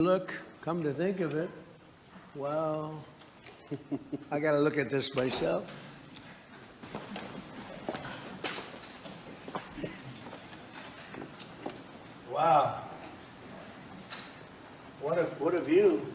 Look, come to think of it, well, I got to look at this myself. Wow. What a view.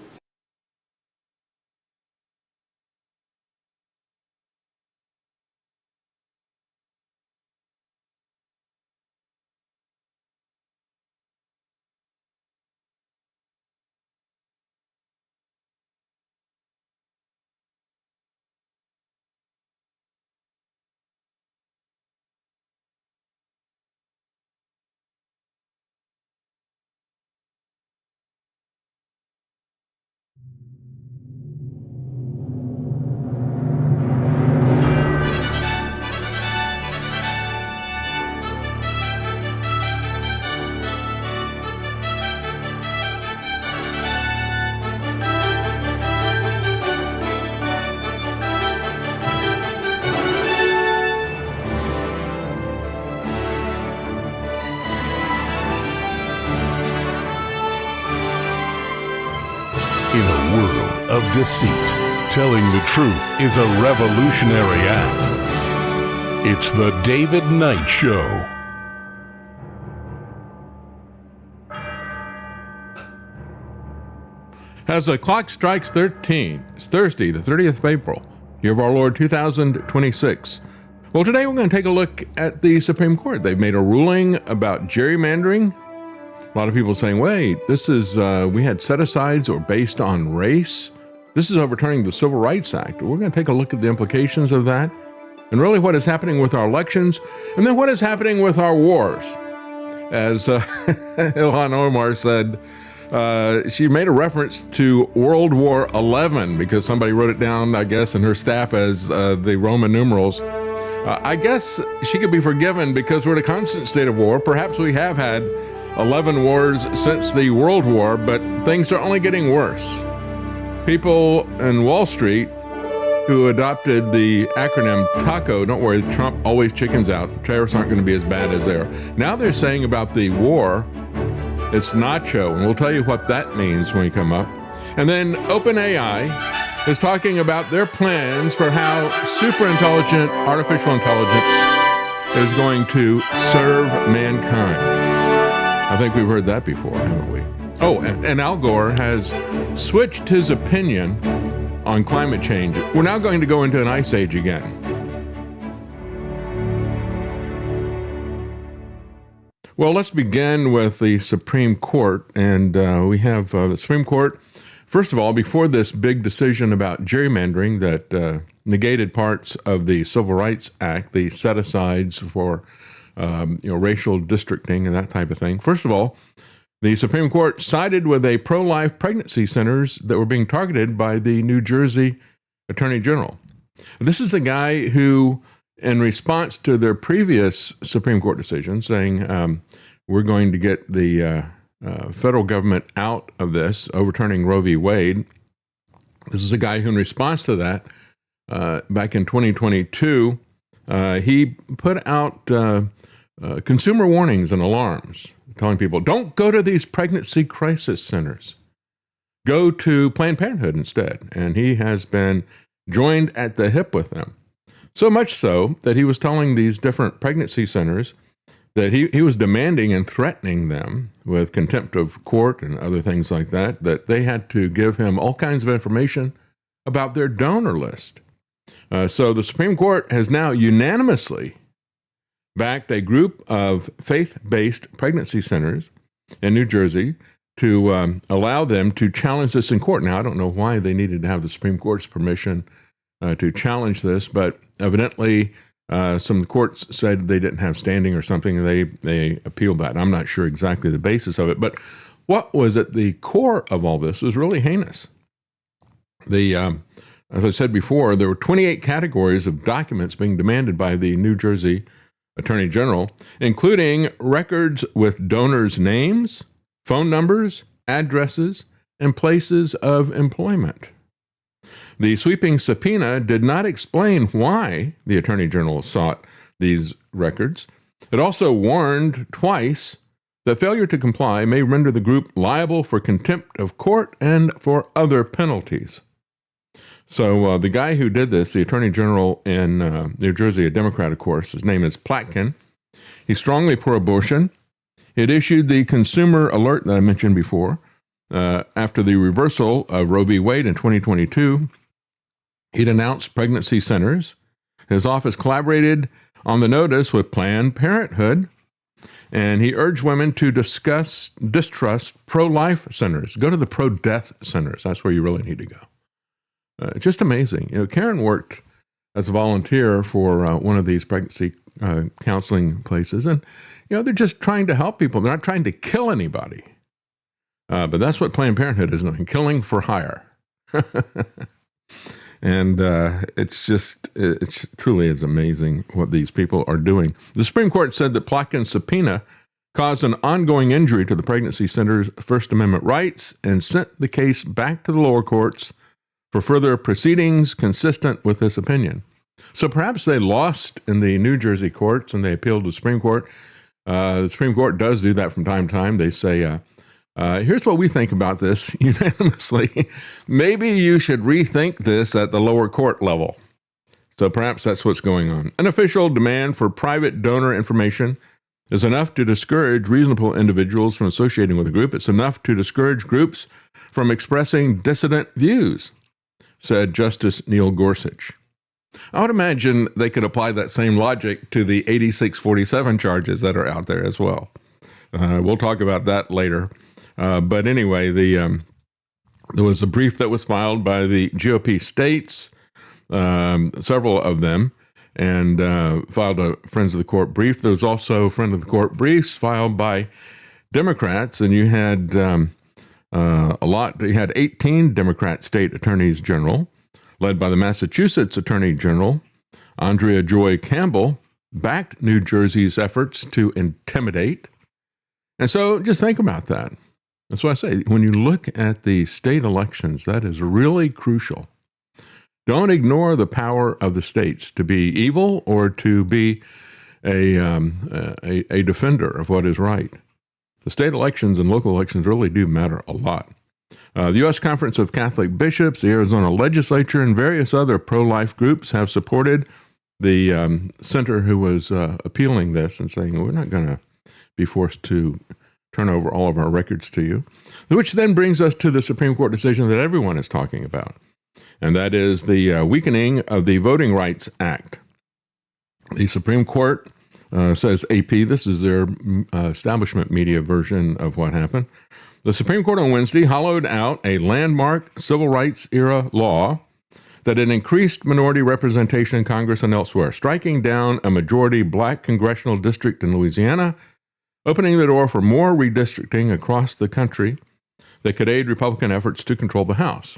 In a world of deceit, telling the truth is a revolutionary act. It's the David Knight Show. As the clock strikes 13, it's Thursday, the 30th of April, year of our Lord 2026. Well, today we're going to take a look at the Supreme Court. They've made a ruling about gerrymandering. A lot of people saying, wait, this is, we had set-asides or based on race. This is overturning the Civil Rights Act. We're going to take a look at the implications of that and really what is happening with our elections and then what is happening with our wars. As Ilhan Omar said, she made a reference to World War XI because somebody wrote it down, I guess, in her staff as the Roman numerals. I guess she could be forgiven because we're in a constant state of war. Perhaps we have had 11 wars since the World War, but things are only getting worse. People in Wall Street who adopted the acronym TACO, don't worry, Trump always chickens out. Tariffs aren't going to be as bad as they are. Now they're saying about the war, it's nacho, and we'll tell you what that means when we come up. And then OpenAI is talking about their plans for how super intelligent artificial intelligence is going to serve mankind. I think we've heard that before, haven't we? Oh, and Al Gore has switched his opinion on climate change. We're now going to go into an ice age again. Well, let's begin with the Supreme Court. And we have the Supreme Court, first of all, before this big decision about gerrymandering that negated parts of the Civil Rights Act, the set-asides for racial districting and that type of thing. First of all, the Supreme Court sided with a pro-life pregnancy centers that were being targeted by the New Jersey Attorney General. This is a guy who, in response to their previous Supreme Court decision saying, we're going to get the federal government out of this, overturning Roe v. Wade. This is a guy who, in response to that, back in 2022, he put out consumer warnings and alarms, telling people, don't go to these pregnancy crisis centers. Go to Planned Parenthood instead. And he has been joined at the hip with them. So much so that he was telling these different pregnancy centers that he was demanding and threatening them with contempt of court and other things like that, that they had to give him all kinds of information about their donor list. So the Supreme Court has now unanimously backed a group of faith-based pregnancy centers in New Jersey to allow them to challenge this in court. Now, I don't know why they needed to have the Supreme Court's permission to challenge this, but evidently some courts said they didn't have standing or something. They appealed that. I'm not sure exactly the basis of it, but what was at the core of all this was really heinous. As I said before, there were 28 categories of documents being demanded by the New Jersey Attorney General, including records with donors' names, phone numbers, addresses, and places of employment. The sweeping subpoena did not explain why the Attorney General sought these records. It also warned twice that failure to comply may render the group liable for contempt of court and for other penalties. So the guy who did this, the Attorney General in New Jersey, a Democrat, of course, his name is Platkin. He's strongly pro-abortion. He had issued the consumer alert that I mentioned before. After the reversal of Roe v. Wade in 2022, he'd announced pregnancy centers. His office collaborated on the notice with Planned Parenthood, and he urged women to distrust pro-life centers. Go to the pro-death centers. That's where you really need to go. Just amazing. Karen worked as a volunteer for one of these pregnancy counseling places, and they're just trying to help people. They're not trying to kill anybody. But that's what Planned Parenthood is doing, killing for hire. And it truly is amazing what these people are doing. The Supreme Court said that Plotkin's subpoena caused an ongoing injury to the pregnancy center's First Amendment rights and sent the case back to the lower courts for further proceedings consistent with this opinion. So perhaps they lost in the New Jersey courts and they appealed to the Supreme Court. The Supreme Court does do that from time to time. They say, here's what we think about this unanimously. Maybe you should rethink this at the lower court level. So perhaps that's what's going on. An official demand for private donor information is enough to discourage reasonable individuals from associating with a group. It's enough to discourage groups from expressing dissident views, said Justice Neil Gorsuch. I would imagine they could apply that same logic to the 8647 charges that are out there as well. We'll talk about that later. But anyway, there was a brief that was filed by the GOP states, several of them, and filed a Friends of the Court brief. There was also Friend of the Court briefs filed by Democrats, and you had You had 18 Democrat state attorneys general, led by the Massachusetts Attorney General. Andrea Joy Campbell backed New Jersey's efforts to intimidate. And so just think about that. That's why I say, when you look at the state elections, that is really crucial. Don't ignore the power of the states to be evil or to be a defender of what is right. The state elections and local elections really do matter a lot. The U.S. Conference of Catholic Bishops, the Arizona Legislature, and various other pro-life groups have supported the center who was appealing this and saying, we're not going to be forced to turn over all of our records to you, which then brings us to the Supreme Court decision that everyone is talking about, and that is the weakening of the Voting Rights Act. The Supreme Court says AP, this is their establishment media version of what happened. The Supreme Court on Wednesday hollowed out a landmark civil rights era law that had increased minority representation in Congress and elsewhere, striking down a majority black congressional district in Louisiana, opening the door for more redistricting across the country that could aid Republican efforts to control the House.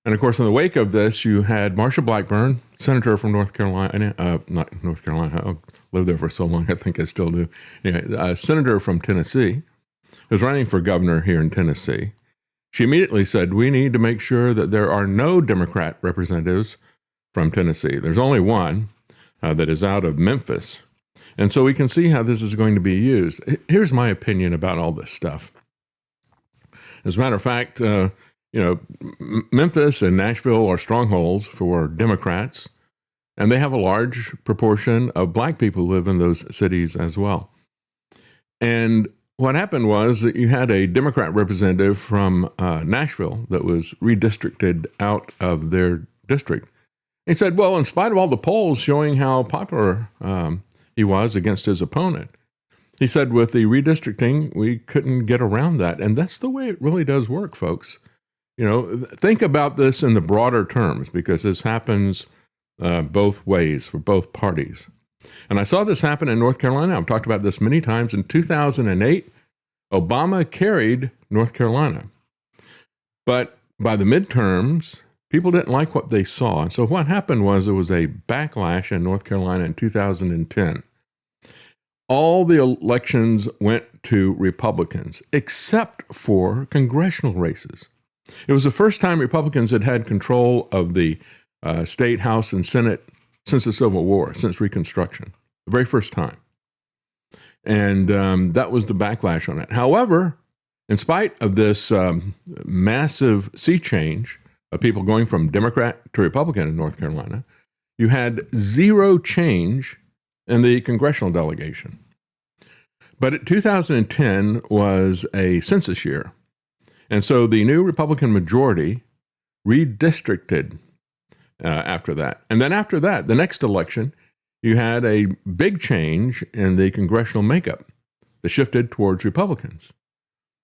And of course, in the wake of this, you had Marsha Blackburn, senator from North Carolina, not North Carolina, I lived there for so long, I think I still do. Anyway, a senator from Tennessee, who's running for governor here in Tennessee. She immediately said, we need to make sure that there are no Democrat representatives from Tennessee. There's only one that is out of Memphis. And so we can see how this is going to be used. Here's my opinion about all this stuff. As a matter of fact, Memphis and Nashville are strongholds for Democrats, and they have a large proportion of black people who live in those cities as well. And what happened was that you had a Democrat representative from Nashville that was redistricted out of their district. He said, well, in spite of all the polls showing how popular he was against his opponent, he said, with the redistricting, we couldn't get around that. And that's the way it really does work, folks. Think about this in the broader terms, because this happens both ways for both parties. And I saw this happen in North Carolina. I've talked about this many times. In 2008, Obama carried North Carolina. But by the midterms, people didn't like what they saw. And so what happened was there was a backlash in North Carolina in 2010. All the elections went to Republicans, except for congressional races. It was the first time Republicans had had control of the state, House, and Senate since the Civil War, since Reconstruction, the very first time. And that was the backlash on it. However, in spite of this massive sea change of people going from Democrat to Republican in North Carolina, you had zero change in the congressional delegation. But 2010 was a census year. And so the new Republican majority redistricted after that. And then after that, the next election, you had a big change in the congressional makeup that shifted towards Republicans.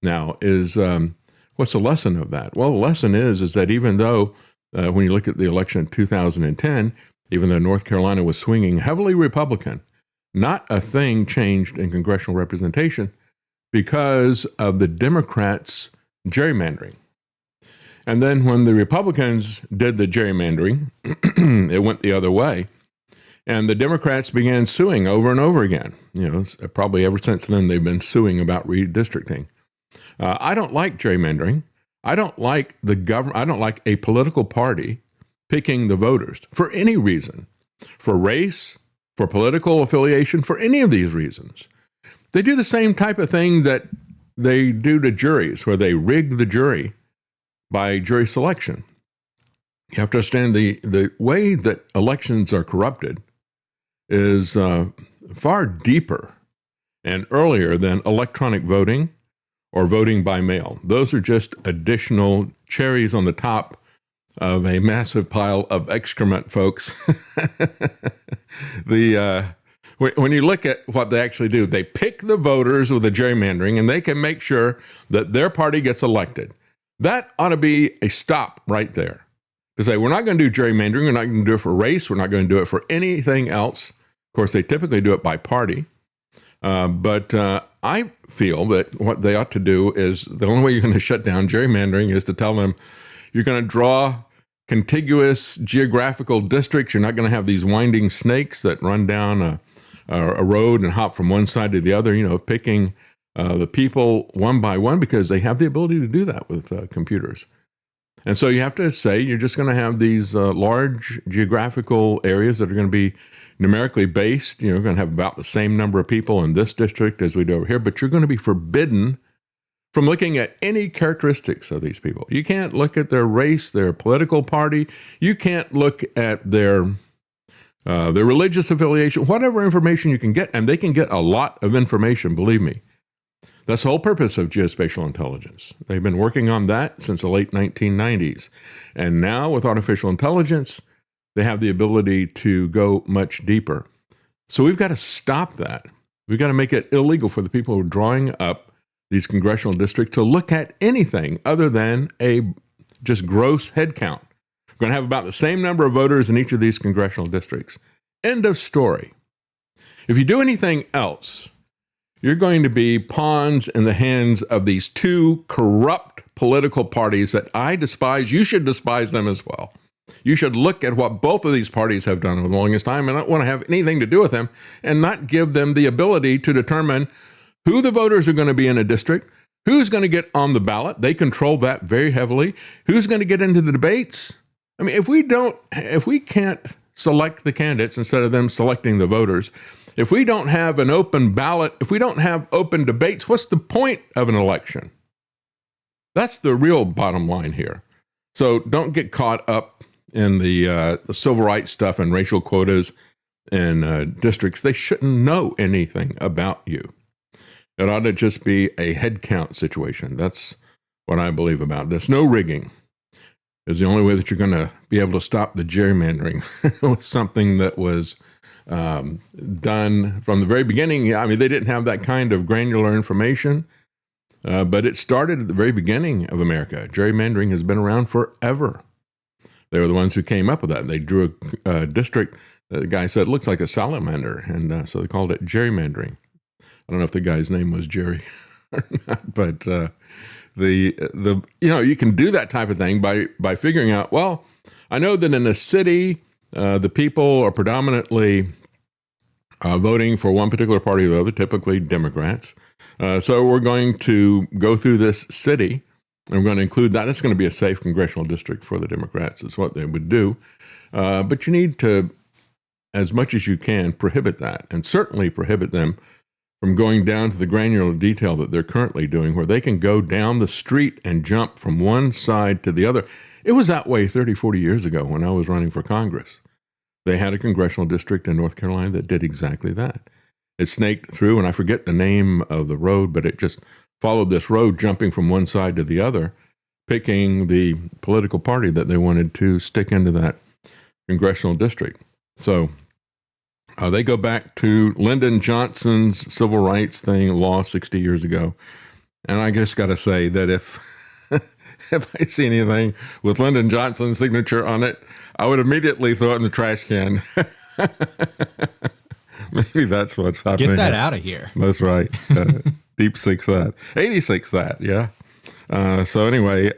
Now, what's the lesson of that? Well, the lesson is that even though, when you look at the election in 2010, even though North Carolina was swinging heavily Republican, not a thing changed in congressional representation because of the Democrats' gerrymandering. And then when the Republicans did the gerrymandering, it went the other way. And the Democrats began suing over and over again. Probably ever since then, they've been suing about redistricting. I don't like gerrymandering. I don't like the government. I don't like a political party picking the voters for any reason, for race, for political affiliation, for any of these reasons. They do the same type of thing that they do to juries, where they rig the jury by jury selection. You have to understand the way that elections are corrupted is far deeper and earlier than electronic voting or voting by mail. Those are just additional cherries on the top of a massive pile of excrement, folks. When you look at what they actually do, they pick the voters with the gerrymandering, and they can make sure that their party gets elected. That ought to be a stop right there. To say, we're not going to do gerrymandering, we're not going to do it for race, we're not going to do it for anything else. Of course, they typically do it by party. But I feel that what they ought to do is, the only way you're going to shut down gerrymandering is to tell them you're going to draw contiguous geographical districts. You're not going to have these winding snakes that run down a road and hop from one side to the other, picking the people one by one, because they have the ability to do that with computers. And so you have to say you're just going to have these large geographical areas that are going to be numerically based. You're going to have about the same number of people in this district as we do over here, but you're going to be forbidden from looking at any characteristics of these people. You can't look at their race, their political party. You can't look at their religious affiliation, whatever information you can get, and they can get a lot of information, believe me. That's the whole purpose of geospatial intelligence. They've been working on that since the late 1990s. And now with artificial intelligence, they have the ability to go much deeper. So we've got to stop that. We've got to make it illegal for the people who are drawing up these congressional districts to look at anything other than a just gross head count. We're going to have about the same number of voters in each of these congressional districts. End of story. If you do anything else, you're going to be pawns in the hands of these two corrupt political parties that I despise. You should despise them as well. You should look at what both of these parties have done over the longest time and not want to have anything to do with them, and not give them the ability to determine who the voters are going to be in a district, who's going to get on the ballot. They control that very heavily. Who's going to get into the debates? I mean, if we can't select the candidates instead of them selecting the voters, if we don't have an open ballot, if we don't have open debates, what's the point of an election? That's the real bottom line here. So don't get caught up in the civil rights stuff and racial quotas and districts. They shouldn't know anything about you. It ought to just be a head count situation. That's what I believe about this. No rigging is the only way that you're going to be able to stop the gerrymandering. It was something that was done from the very beginning. I mean, they didn't have that kind of granular information, but it started at the very beginning of America. Gerrymandering has been around forever. They were the ones who came up with that. They drew a district. The guy said, it looks like a salamander. And so they called it gerrymandering. I don't know if the guy's name was Jerry or not, but you can do that type of thing by figuring out, well, I know that in a city, the people are predominantly voting for one particular party or the other, typically Democrats. So we're going to go through this city, and we're going to include that. That's going to be a safe congressional district for the Democrats. Is what they would do. But you need to, as much as you can, prohibit that, and certainly prohibit them from going down to the granular detail that they're currently doing, where they can go down the street and jump from one side to the other. It was that way 30, 40 years ago when I was running for Congress. They had a congressional district in North Carolina that did exactly that. It snaked through, and I forget the name of the road, but it just followed this road, jumping from one side to the other, picking the political party that they wanted to stick into that congressional district. So they go back to Lyndon Johnson's civil rights thing, law 60 years ago. And I just got to say that if I see anything with Lyndon Johnson's signature on it, I would immediately throw it in the trash can. Maybe that's what's happening. Get that out of here. That's right. Deep six that. 86 that, yeah. So anyway,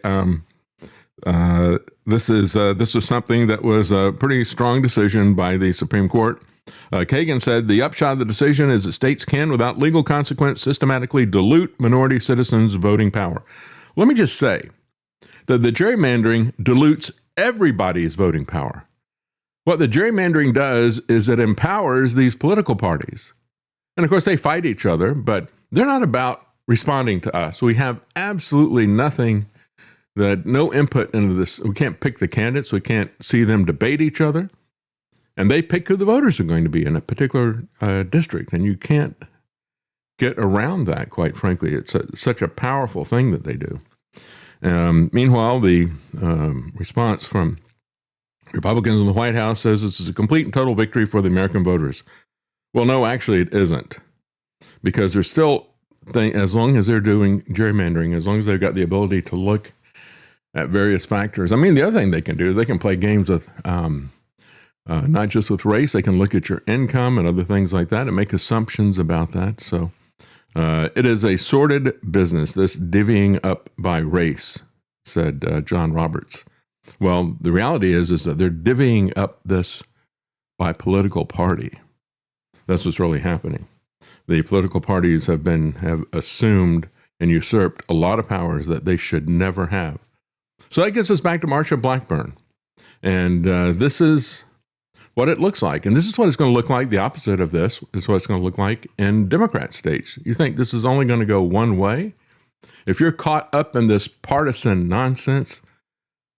this was something that was a pretty strong decision by the Supreme Court. Kagan said the upshot of the decision is that states can, without legal consequence, systematically dilute minority citizens' voting power. Let me just say that the gerrymandering dilutes everybody's voting power. What the gerrymandering does is it empowers these political parties. And of course, they fight each other, but they're not about responding to us. We have absolutely nothing, no input into this. We can't pick the candidates. We can't see them debate each other. And they pick who the voters are going to be in a particular district. And you can't get around that, quite frankly. It's such a powerful thing that they do. Meanwhile, the response from Republicans in the White House says this is a complete and total victory for the American voters. Well, no, actually it isn't. Because there's still, as long as they're doing gerrymandering, as long as they've got the ability to look at various factors. I mean, the other thing they can do is they can play games with, not just with race, they can look at your income and other things like that and make assumptions about that. So it is a sordid business, this divvying up by race, said John Roberts. Well, the reality is that they're divvying up this by political party. That's what's really happening. The political parties have assumed and usurped a lot of powers that they should never have. So that gets us back to Marsha Blackburn. And this is what it looks like. And this is what it's going to look like. The opposite of this is what it's going to look like in Democrat states. You think this is only going to go one way? If you're caught up in this partisan nonsense,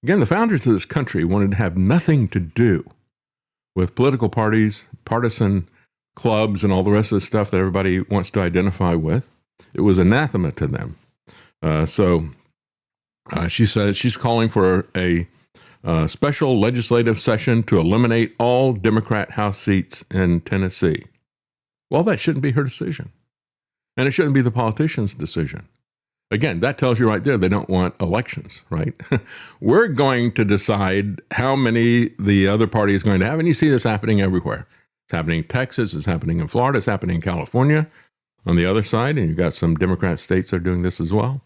again, the founders of this country wanted to have nothing to do with political parties, partisan clubs, and all the rest of the stuff that everybody wants to identify with. It was anathema to them. So she said she's calling for a special legislative session to eliminate all Democrat House seats in Tennessee. Well, that shouldn't be her decision. And it shouldn't be the politician's decision. Again, that tells you right there they don't want elections, right? We're going to decide how many the other party is going to have. And you see this happening everywhere. It's happening in Texas. It's happening in Florida. It's happening in California on the other side. And you've got some Democrat states that are doing this as well.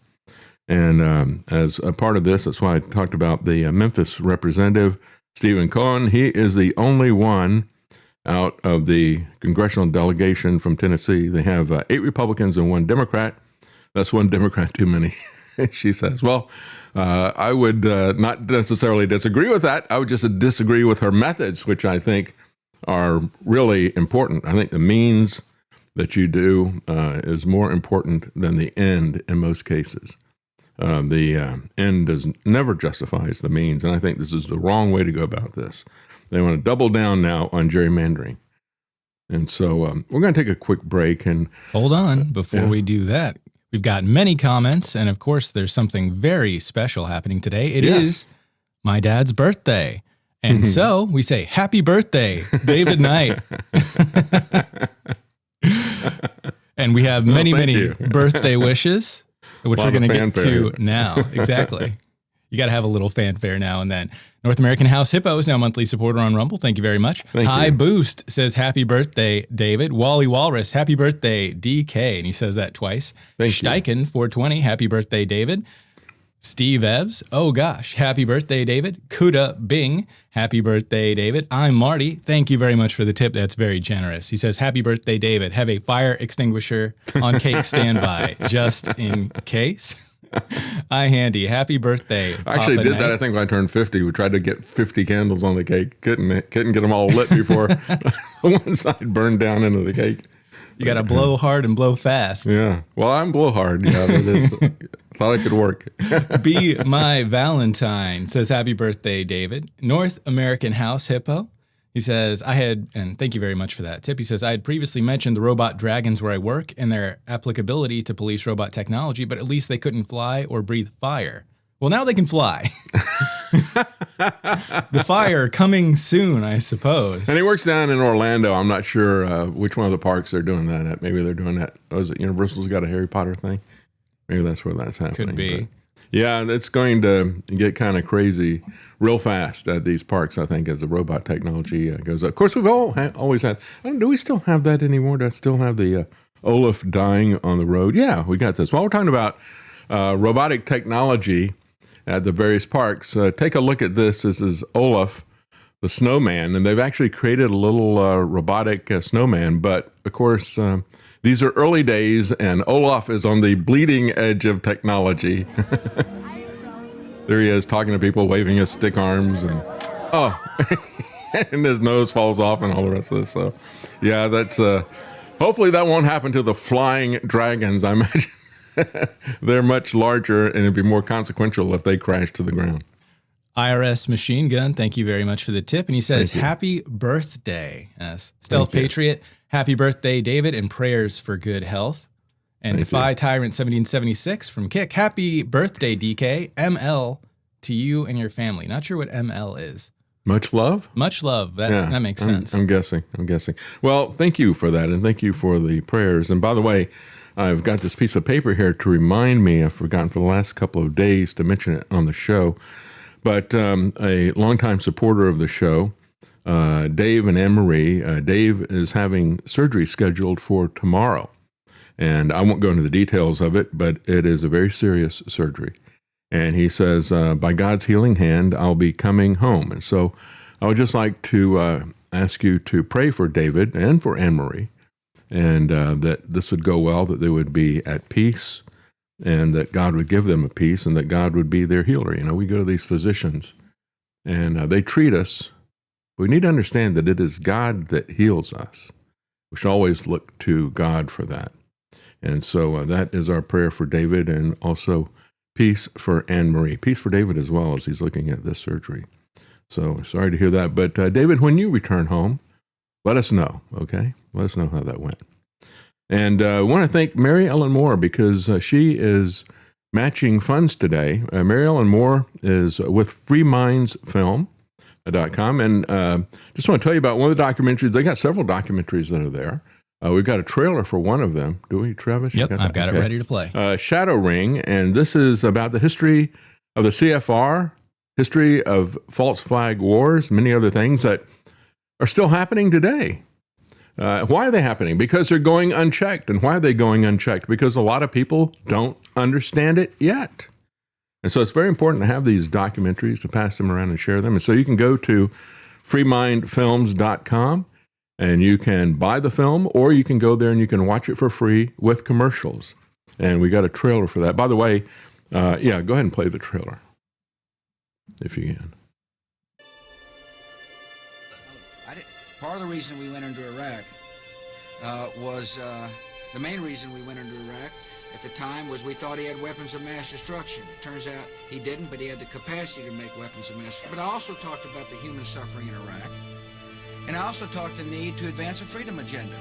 And as a part of this, that's why I talked about the Memphis representative, Stephen Cohen. He is the only one out of the congressional delegation from Tennessee. They have 8 Republicans and 1 Democrat. That's 1 Democrat too many, she says. Well, I would not necessarily disagree with that. I would just disagree with her methods, which I think are really important. I think the means that you do is more important than the end in most cases. The end never justifies the means, and I think this is the wrong way to go about this. They want to double down now on gerrymandering. And so we're going to take a quick break. And hold on before we do that. We've got many comments, and of course, there's something very special happening today. It is my dad's birthday. And so we say, happy birthday, David Knight. And we have many birthday wishes, which we're going to get to now. Exactly. You got to have a little fanfare now and then. North American House Hippo is now a monthly supporter on Rumble. Thank you very much. High Boost says, happy birthday, David. Wally Walrus, happy birthday, DK. And he says that twice. Steichen, 420, happy birthday, David. Steve Evs, oh gosh, happy birthday, David. Kuda Bing, happy birthday, David. I'm Marty. Thank you very much for the tip. That's very generous. He says, happy birthday, David. Have a fire extinguisher on cake standby, just in case. Hi, Handy. Happy birthday. I actually did that, I think, when I turned 50. We tried to get 50 candles on the cake. Couldn't get them all lit before one side burned down into the cake. You got to blow hard and blow fast. Yeah. Well, I'm blowhard. Yeah, that is. Thought it could work. Be My Valentine says, happy birthday, David. North American House Hippo. He says, and thank you very much for that tip. He says, I had previously mentioned the robot dragons where I work and their applicability to police robot technology, but at least they couldn't fly or breathe fire. Well, now they can fly. The fire coming soon, I suppose. And he works down in Orlando. I'm not sure which one of the parks they're doing that at. Maybe they're doing that. Oh, is it Universal's got a Harry Potter thing? Maybe that's where that's happening. Could be. But yeah, it's going to get kind of crazy real fast at these parks, I think, as the robot technology goes up. Of course, we've always had, do we still have that anymore? Do I still have the Olaf dying on the road? Yeah, we got this. While we're talking about robotic technology at the various parks, take a look at this. This is Olaf, the snowman, and they've actually created a little robotic snowman. But, of course, these are early days, and Olaf is on the bleeding edge of technology. There he is talking to people, waving his stick arms, and and his nose falls off and all the rest of this. So, yeah, that's hopefully that won't happen to the flying dragons. I imagine they're much larger, and it'd be more consequential if they crash to the ground. IRS Machine Gun, thank you very much for the tip. And he says, happy birthday. Stealth Patriot, happy birthday, David, and prayers for good health. And Defy Tyrant 1776 from Kick, happy birthday, DK. ML to you and your family. Not sure what ML is. Much love? Much love. That makes sense. I'm guessing. Well, thank you for that, and thank you for the prayers. And by the way, I've got this piece of paper here to remind me. I've forgotten for the last couple of days to mention it on the show. But a longtime supporter of the show, Dave and Anne-Marie, Dave is having surgery scheduled for tomorrow. And I won't go into the details of it, but it is a very serious surgery. And he says, by God's healing hand, I'll be coming home. And so I would just like to ask you to pray for David and for Anne-Marie, and that this would go well, that they would be at peace, and that God would give them a peace, and that God would be their healer. You know, we go to these physicians, and they treat us. We need to understand that it is God that heals us. We should always look to God for that. And so that is our prayer for David, and also peace for Anne-Marie. Peace for David as well, as he's looking at this surgery. So sorry to hear that. But David, when you return home, let us know, okay? Let us know how that went. And I want to thank Mary Ellen Moore, because she is matching funds today. Mary Ellen Moore is with freemindsfilm.com. And just want to tell you about one of the documentaries. They got several documentaries that are there. We've got a trailer for one of them. Do we, Travis? Yep, I've got it ready to play. Shadow Ring, and this is about the history of the CFR, history of false flag wars, many other things that are still happening today. Why are they happening? Because they're going unchecked. And why are they going unchecked? Because a lot of people don't understand it yet. And so it's very important to have these documentaries, to pass them around and share them. And so you can go to freemindfilms.com, and you can buy the film, or you can go there and you can watch it for free with commercials. And we got a trailer for that. By the way, go ahead and play the trailer, if you can. Part of the reason we went into Iraq was the main reason we went into Iraq at the time was we thought he had weapons of mass destruction. It turns out he didn't, but he had the capacity to make weapons of mass destruction. But I also talked about the human suffering in Iraq. And I also talked the need to advance a freedom agenda.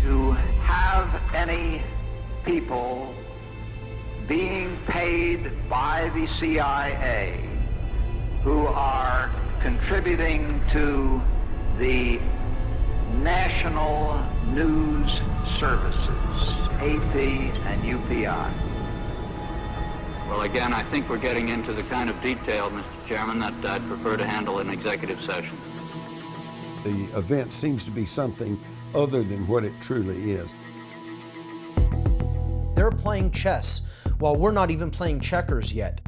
To have any people being paid by the CIA who are contributing to the National News Services, AP and UPI. Well, again, I think we're getting into the kind of detail, Mr. Chairman, that I'd prefer to handle in executive session. The event seems to be something other than what it truly is. They're playing chess while we're not even playing checkers yet.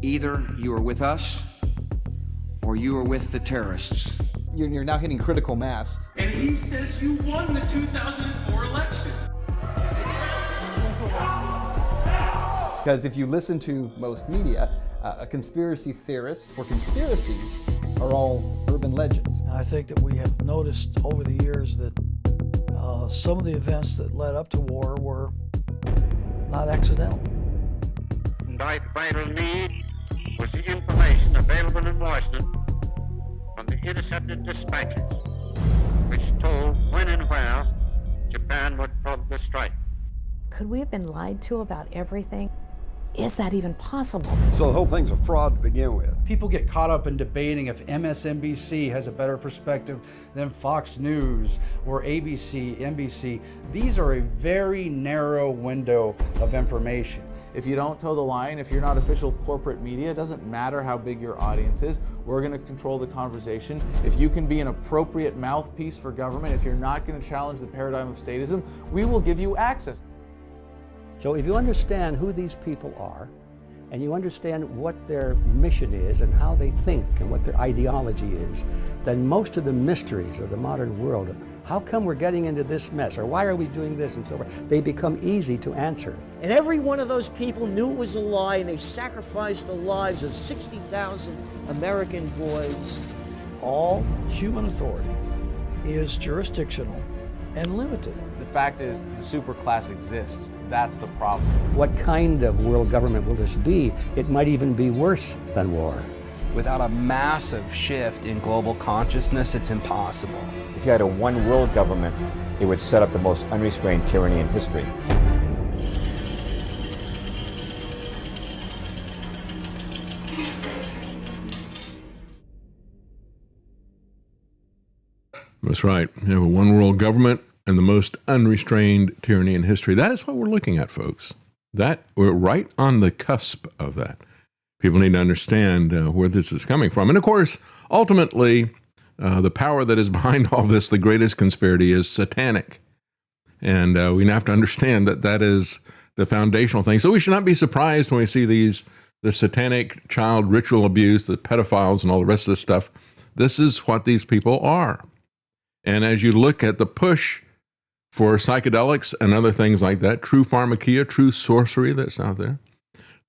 Either you are with us or you are with the terrorists. You're now hitting critical mass. And he says you won the 2004 election. Because if you listen to most media, a conspiracy theorist or conspiracies are all urban legends. I think that we have noticed over the years that some of the events that led up to war were not accidental. Thy vital need was the information available in Washington from the intercepted dispatches, which told when and where Japan would probably strike. Could we have been lied to about everything? Is that even possible? So the whole thing's a fraud to begin with. People get caught up in debating if MSNBC has a better perspective than Fox News or ABC, NBC. These are a very narrow window of information. If you don't toe the line, if you're not official corporate media, it doesn't matter how big your audience is. We're going to control the conversation. If you can be an appropriate mouthpiece for government, if you're not going to challenge the paradigm of statism, we will give you access. So if you understand who these people are, and you understand what their mission is and how they think and what their ideology is, then most of the mysteries of the modern world, how come we're getting into this mess, or why are we doing this and so forth, they become easy to answer. And every one of those people knew it was a lie, and they sacrificed the lives of 60,000 American boys. All human authority is jurisdictional and limited. The fact is, the superclass exists. That's the problem. What kind of world government will this be? It might even be worse than war. Without a massive shift in global consciousness, it's impossible. If you had a one world government, it would set up the most unrestrained tyranny in history. That's right. You have a one world government and the most unrestrained tyranny in history. That is what we're looking at, folks. That we're right on the cusp of that. People need to understand where this is coming from. And of course, ultimately, the power that is behind all this, the greatest conspiracy, is satanic. And we have to understand that that is the foundational thing. So we should not be surprised when we see the satanic child ritual abuse, the pedophiles and all the rest of this stuff. This is what these people are. And as you look at the push for psychedelics and other things like that, true pharmakeia, true sorcery that's out there,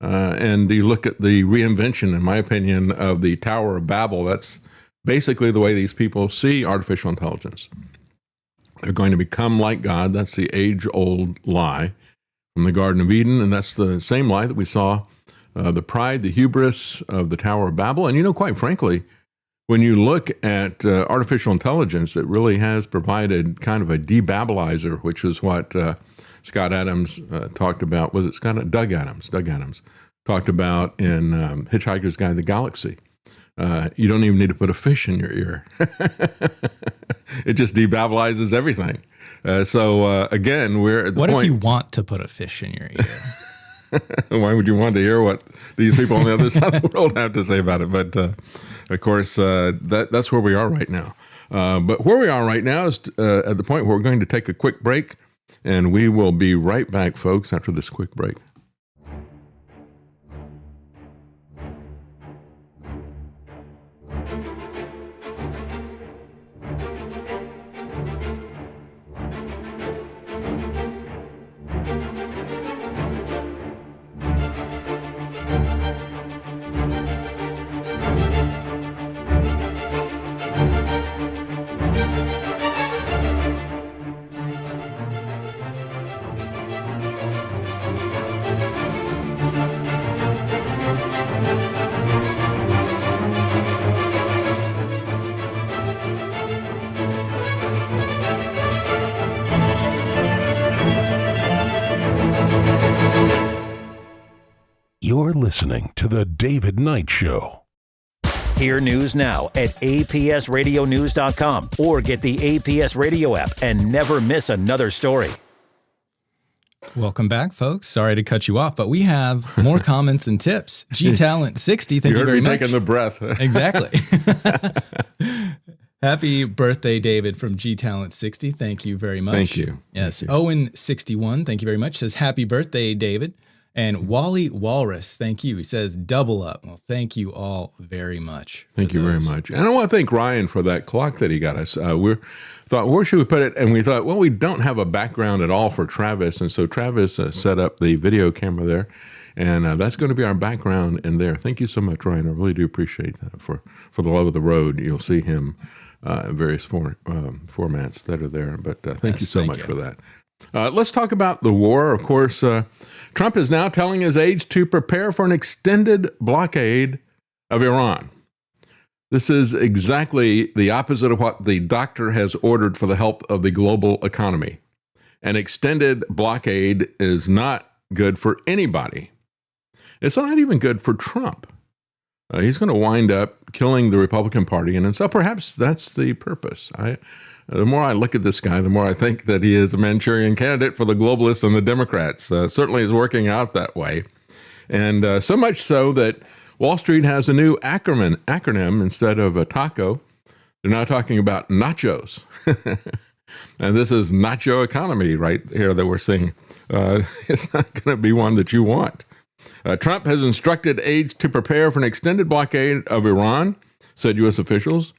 and you look at the reinvention, in my opinion, of the Tower of Babel, that's basically the way these people see artificial intelligence. They're going to become like God. That's the age-old lie from the Garden of Eden, and that's the same lie that we saw, the pride, the hubris of the Tower of Babel. And, you know, quite frankly, when you look at artificial intelligence, it really has provided kind of a debabbilizer, which is what Scott Adams talked about. Was it Scott? Doug Adams. Doug Adams talked about in Hitchhiker's Guide to the Galaxy. You don't even need to put a fish in your ear. It just debabbilizes everything. Again, we're at the point. What if you want to put a fish in your ear? Why would you want to hear what these people on the other side of the world have to say about it? But of course, that's where we are right now. But where we are right now is at the point where we're going to take a quick break, and we will be right back, folks, after this quick break. You're listening to The David Knight Show. Hear news now at apsradionews.com or get the APS Radio app and never miss another story. Welcome back, folks. Sorry to cut you off, but we have more comments and tips. G-Talent60, thank you very much. You heard me taking the breath. Exactly. Happy birthday, David, from G-Talent60. Thank you very much. Thank you. Yes. Thank you. Owen61, thank you very much, says, happy birthday, David. And Wally Walrus, thank you. He says, double up. Well, thank you all very much. Thank you very much. And I want to thank Ryan for that clock that he got us. We thought, where should we put it? And we thought, well, we don't have a background at all for Travis. And so Travis set up the video camera there. And that's going to be our background in there. Thank you so much, Ryan. I really do appreciate that. For the love of the road, you'll see him in various formats that are there. But thank you so much for that. Let's talk about the war. Of course, Trump is now telling his aides to prepare for an extended blockade of Iran. This is exactly the opposite of what the doctor has ordered for the health of the global economy. An extended blockade is not good for anybody. It's not even good for Trump. He's going to wind up killing the Republican Party, and so perhaps that's the purpose. The more I look at this guy, the more I think that he is a Manchurian candidate for the globalists and the Democrats. Certainly is working out that way. And so much so that Wall Street has a new acronym instead of a taco. They're now talking about nachos. And this is nacho economy right here that we're seeing. It's not going to be one that you want. Trump has instructed aides to prepare for an extended blockade of Iran, said U.S. officials,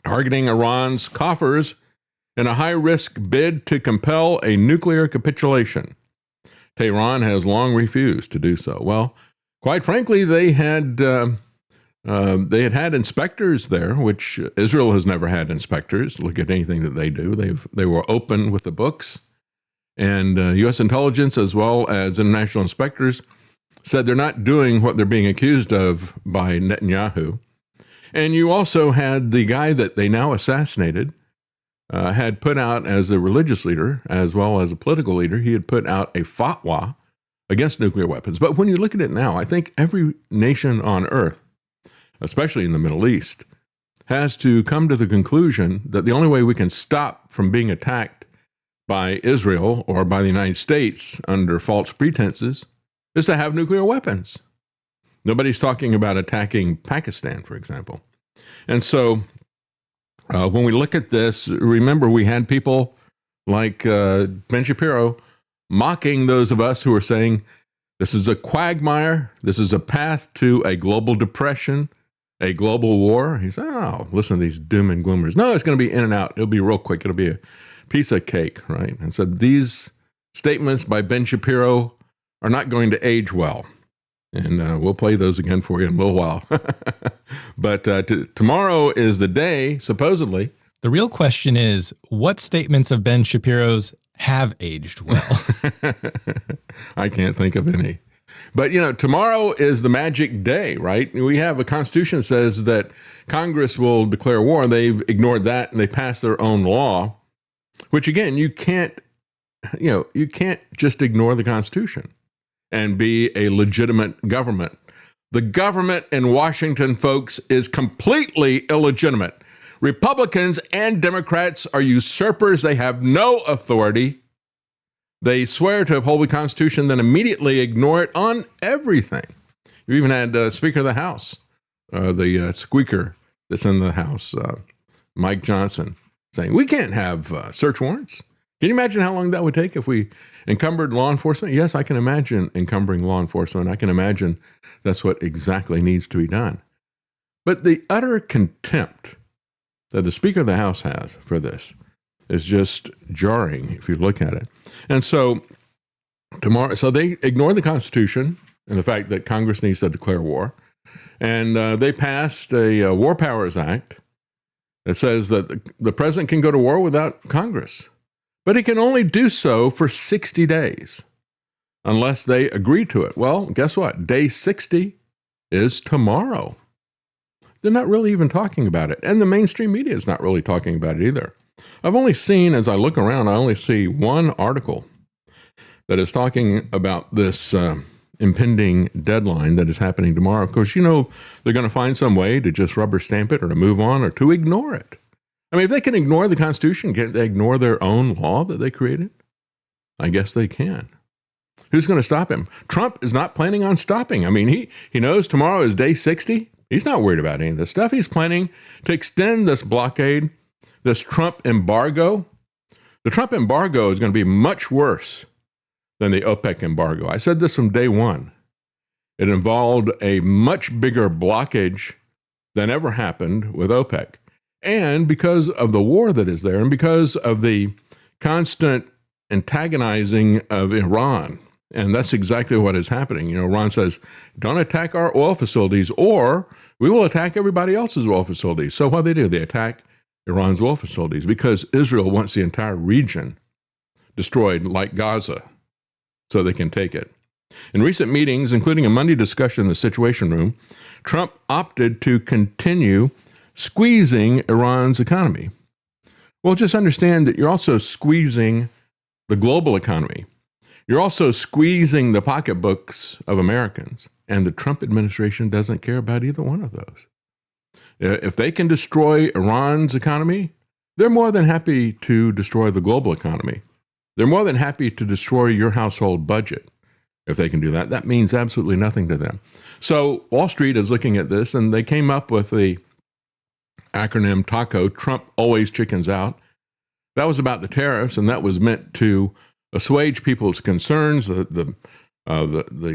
targeting Iran's coffers in a high-risk bid to compel a nuclear capitulation. Tehran has long refused to do so. Well, quite frankly, they had inspectors there, which Israel has never had inspectors. Look at anything that they do. They were open with the books. And U.S. intelligence, as well as international inspectors, said they're not doing what they're being accused of by Netanyahu. And you also had the guy that they now assassinated, had put out as a religious leader, as well as a political leader, he had put out a fatwa against nuclear weapons. But when you look at it now, I think every nation on earth, especially in the Middle East, has to come to the conclusion that the only way we can stop from being attacked by Israel or by the United States under false pretenses is to have nuclear weapons. Nobody's talking about attacking Pakistan, for example. And so when we look at this, remember we had people like Ben Shapiro mocking those of us who are saying this is a quagmire, this is a path to a global depression, a global war. He said, oh, listen to these doom and gloomers. No, it's going to be in and out. It'll be real quick. It'll be a piece of cake, right? And so these statements by Ben Shapiro are not going to age well. And we'll play those again for you in a little while. But tomorrow is the day, supposedly. The real question is, what statements of Ben Shapiro's have aged well? I can't think of any. But, tomorrow is the magic day, right? We have a constitution that says that Congress will declare war. They've ignored that and they passed their own law, which again, you can't just ignore the Constitution and be a legitimate government. The government in Washington, folks, is completely illegitimate. Republicans and Democrats are usurpers. They have no authority. They swear to uphold the Constitution, then immediately ignore it on everything. You even had Speaker of the House, the squeaker that's in the House, Mike Johnson, saying, we can't have search warrants. Can you imagine how long that would take if we encumbered law enforcement? Yes, I can imagine encumbering law enforcement. I can imagine that's what exactly needs to be done. But the utter contempt that the Speaker of the House has for this is just jarring if you look at it. And so tomorrow, so they ignore the Constitution and the fact that Congress needs to declare war. And they passed a War Powers Act that says that the president can go to war without Congress. But he can only do so for 60 days unless they agree to it. Well, guess what? Day 60 is tomorrow. They're not really even talking about it. And the mainstream media is not really talking about it either. I've only seen, as I look around, I only see one article that is talking about this impending deadline that is happening tomorrow. Of course, they're going to find some way to just rubber stamp it or to move on or to ignore it. I mean, if they can ignore the Constitution, can't they ignore their own law that they created? I guess they can. Who's going to stop him? Trump is not planning on stopping. I mean, he knows tomorrow is day 60. He's not worried about any of this stuff. He's planning to extend this blockade, this Trump embargo. The Trump embargo is going to be much worse than the OPEC embargo. I said this from day one. It involved a much bigger blockage than ever happened with OPEC. And because of the war that is there, and because of the constant antagonizing of Iran And that's exactly what is happening. You know, Iran says, don't attack our oil facilities or we will attack everybody else's oil facilities. So what do? They attack Iran's oil facilities because Israel wants the entire region destroyed like Gaza so they can take it. In recent meetings, including a Monday discussion in the Situation Room, Trump opted to continue squeezing Iran's economy. Well, just understand that you're also squeezing the global economy. You're also squeezing the pocketbooks of Americans, and the Trump administration doesn't care about either one of those. If they can destroy Iran's economy, they're more than happy to destroy the global economy. They're more than happy to destroy your household budget. If they can do that, that means absolutely nothing to them. So Wall Street is looking at this, and they came up with the acronym TACO, Trump always chickens out. That was about the tariffs, and that was meant to assuage people's concerns. The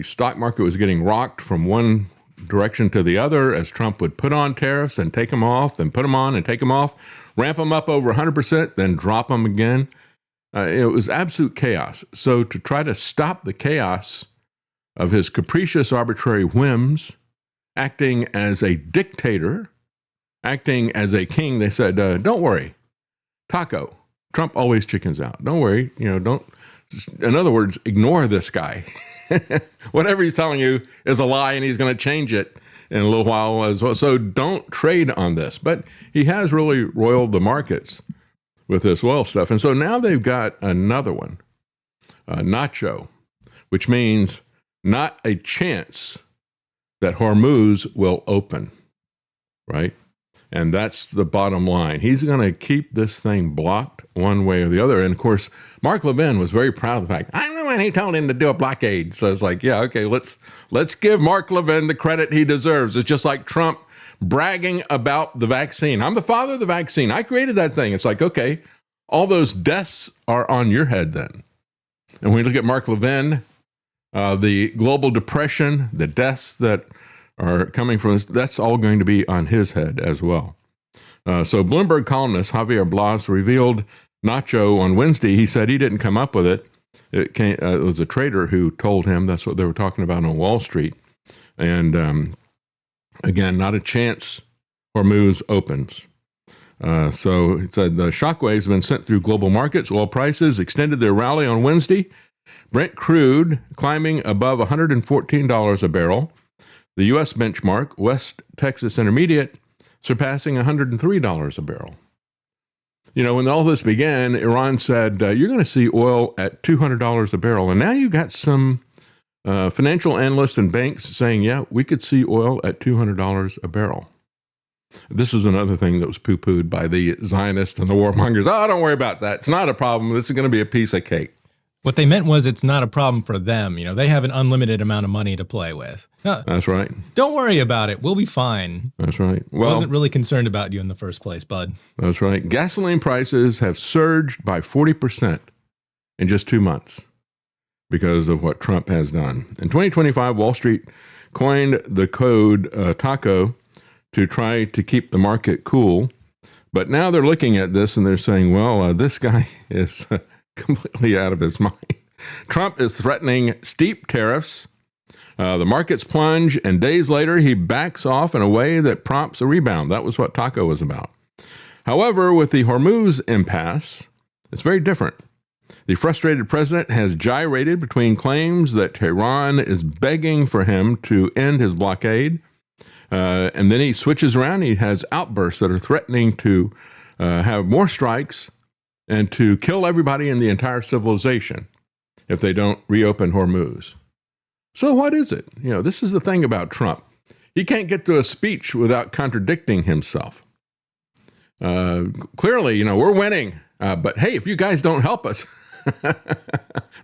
stock market was getting rocked from one direction to the other as Trump would put on tariffs and take them off, then put them on and take them off, ramp them up over 100%, then drop them again. It was absolute chaos. So to try to stop the chaos of his capricious, arbitrary whims, acting as a dictator, acting as a king, they said, don't worry, TACO, Trump always chickens out. Don't worry, don't. In other words, ignore this guy. Whatever he's telling you is a lie, and he's going to change it in a little while as well. So don't trade on this. But he has really roiled the markets with this oil stuff. And so now they've got another one, nacho, which means not a chance that Hormuz will open, right? And that's the bottom line. He's going to keep this thing blocked one way or the other. And of course, Mark Levin was very proud of the fact, I don't know when he told him to do a blockade. So it's like, yeah, okay, let's give Mark Levin the credit he deserves. It's just like Trump bragging about the vaccine. I'm the father of the vaccine. I created that thing. It's like, okay, all those deaths are on your head then. And when we look at Mark Levin, the global depression, the deaths that are coming from this, that's all going to be on his head as well. So Bloomberg columnist Javier Blas revealed Nacho on Wednesday. He said he didn't come up with it. It was a trader who told him. That's what they were talking about on Wall Street. And again, not a chance Hormuz opens. So it said the shockwaves have been sent through global markets. Oil prices extended their rally on Wednesday. Brent crude climbing above $114 a barrel. The U.S. benchmark, West Texas Intermediate, surpassing $103 a barrel. You know, when all this began, Iran said, you're going to see oil at $200 a barrel. And now you got some financial analysts and banks saying, yeah, we could see oil at $200 a barrel. This is another thing that was poo-pooed by the Zionists and the warmongers. Oh, don't worry about that. It's not a problem. This is going to be a piece of cake. What they meant was it's not a problem for them. You know, they have an unlimited amount of money to play with. No, that's right. Don't worry about it. We'll be fine. That's right. Well, I wasn't really concerned about you in the first place, bud. That's right. Gasoline prices have surged by 40% in just 2 months because of what Trump has done. In 2025, Wall Street coined the code TACO to try to keep the market cool. But now they're looking at this and they're saying, well, this guy is completely out of his mind. Trump is threatening steep tariffs. The markets plunge, and days later, he backs off in a way that prompts a rebound. That was what TACO was about. However, with the Hormuz impasse, it's very different. The frustrated president has gyrated between claims that Tehran is begging for him to end his blockade, and then he switches around. He has outbursts that are threatening to have more strikes and to kill everybody in the entire civilization if they don't reopen Hormuz. So what is it? You know, this is the thing about Trump. He can't get to a speech without contradicting himself. Clearly, you know, we're winning. But hey, if you guys don't help us,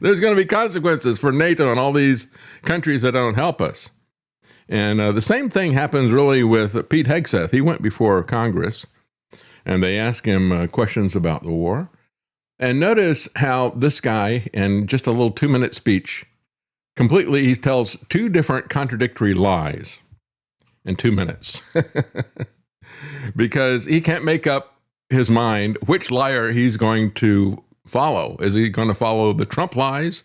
there's going to be consequences for NATO and all these countries that don't help us. And the same thing happens really with Pete Hegseth. He went before Congress, and they asked him questions about the war. And notice how this guy, in just a little 2-minute speech, completely, he tells 2 different contradictory lies in 2 minutes. Because he can't make up his mind which liar he's going to follow. Is he going to follow the Trump lies,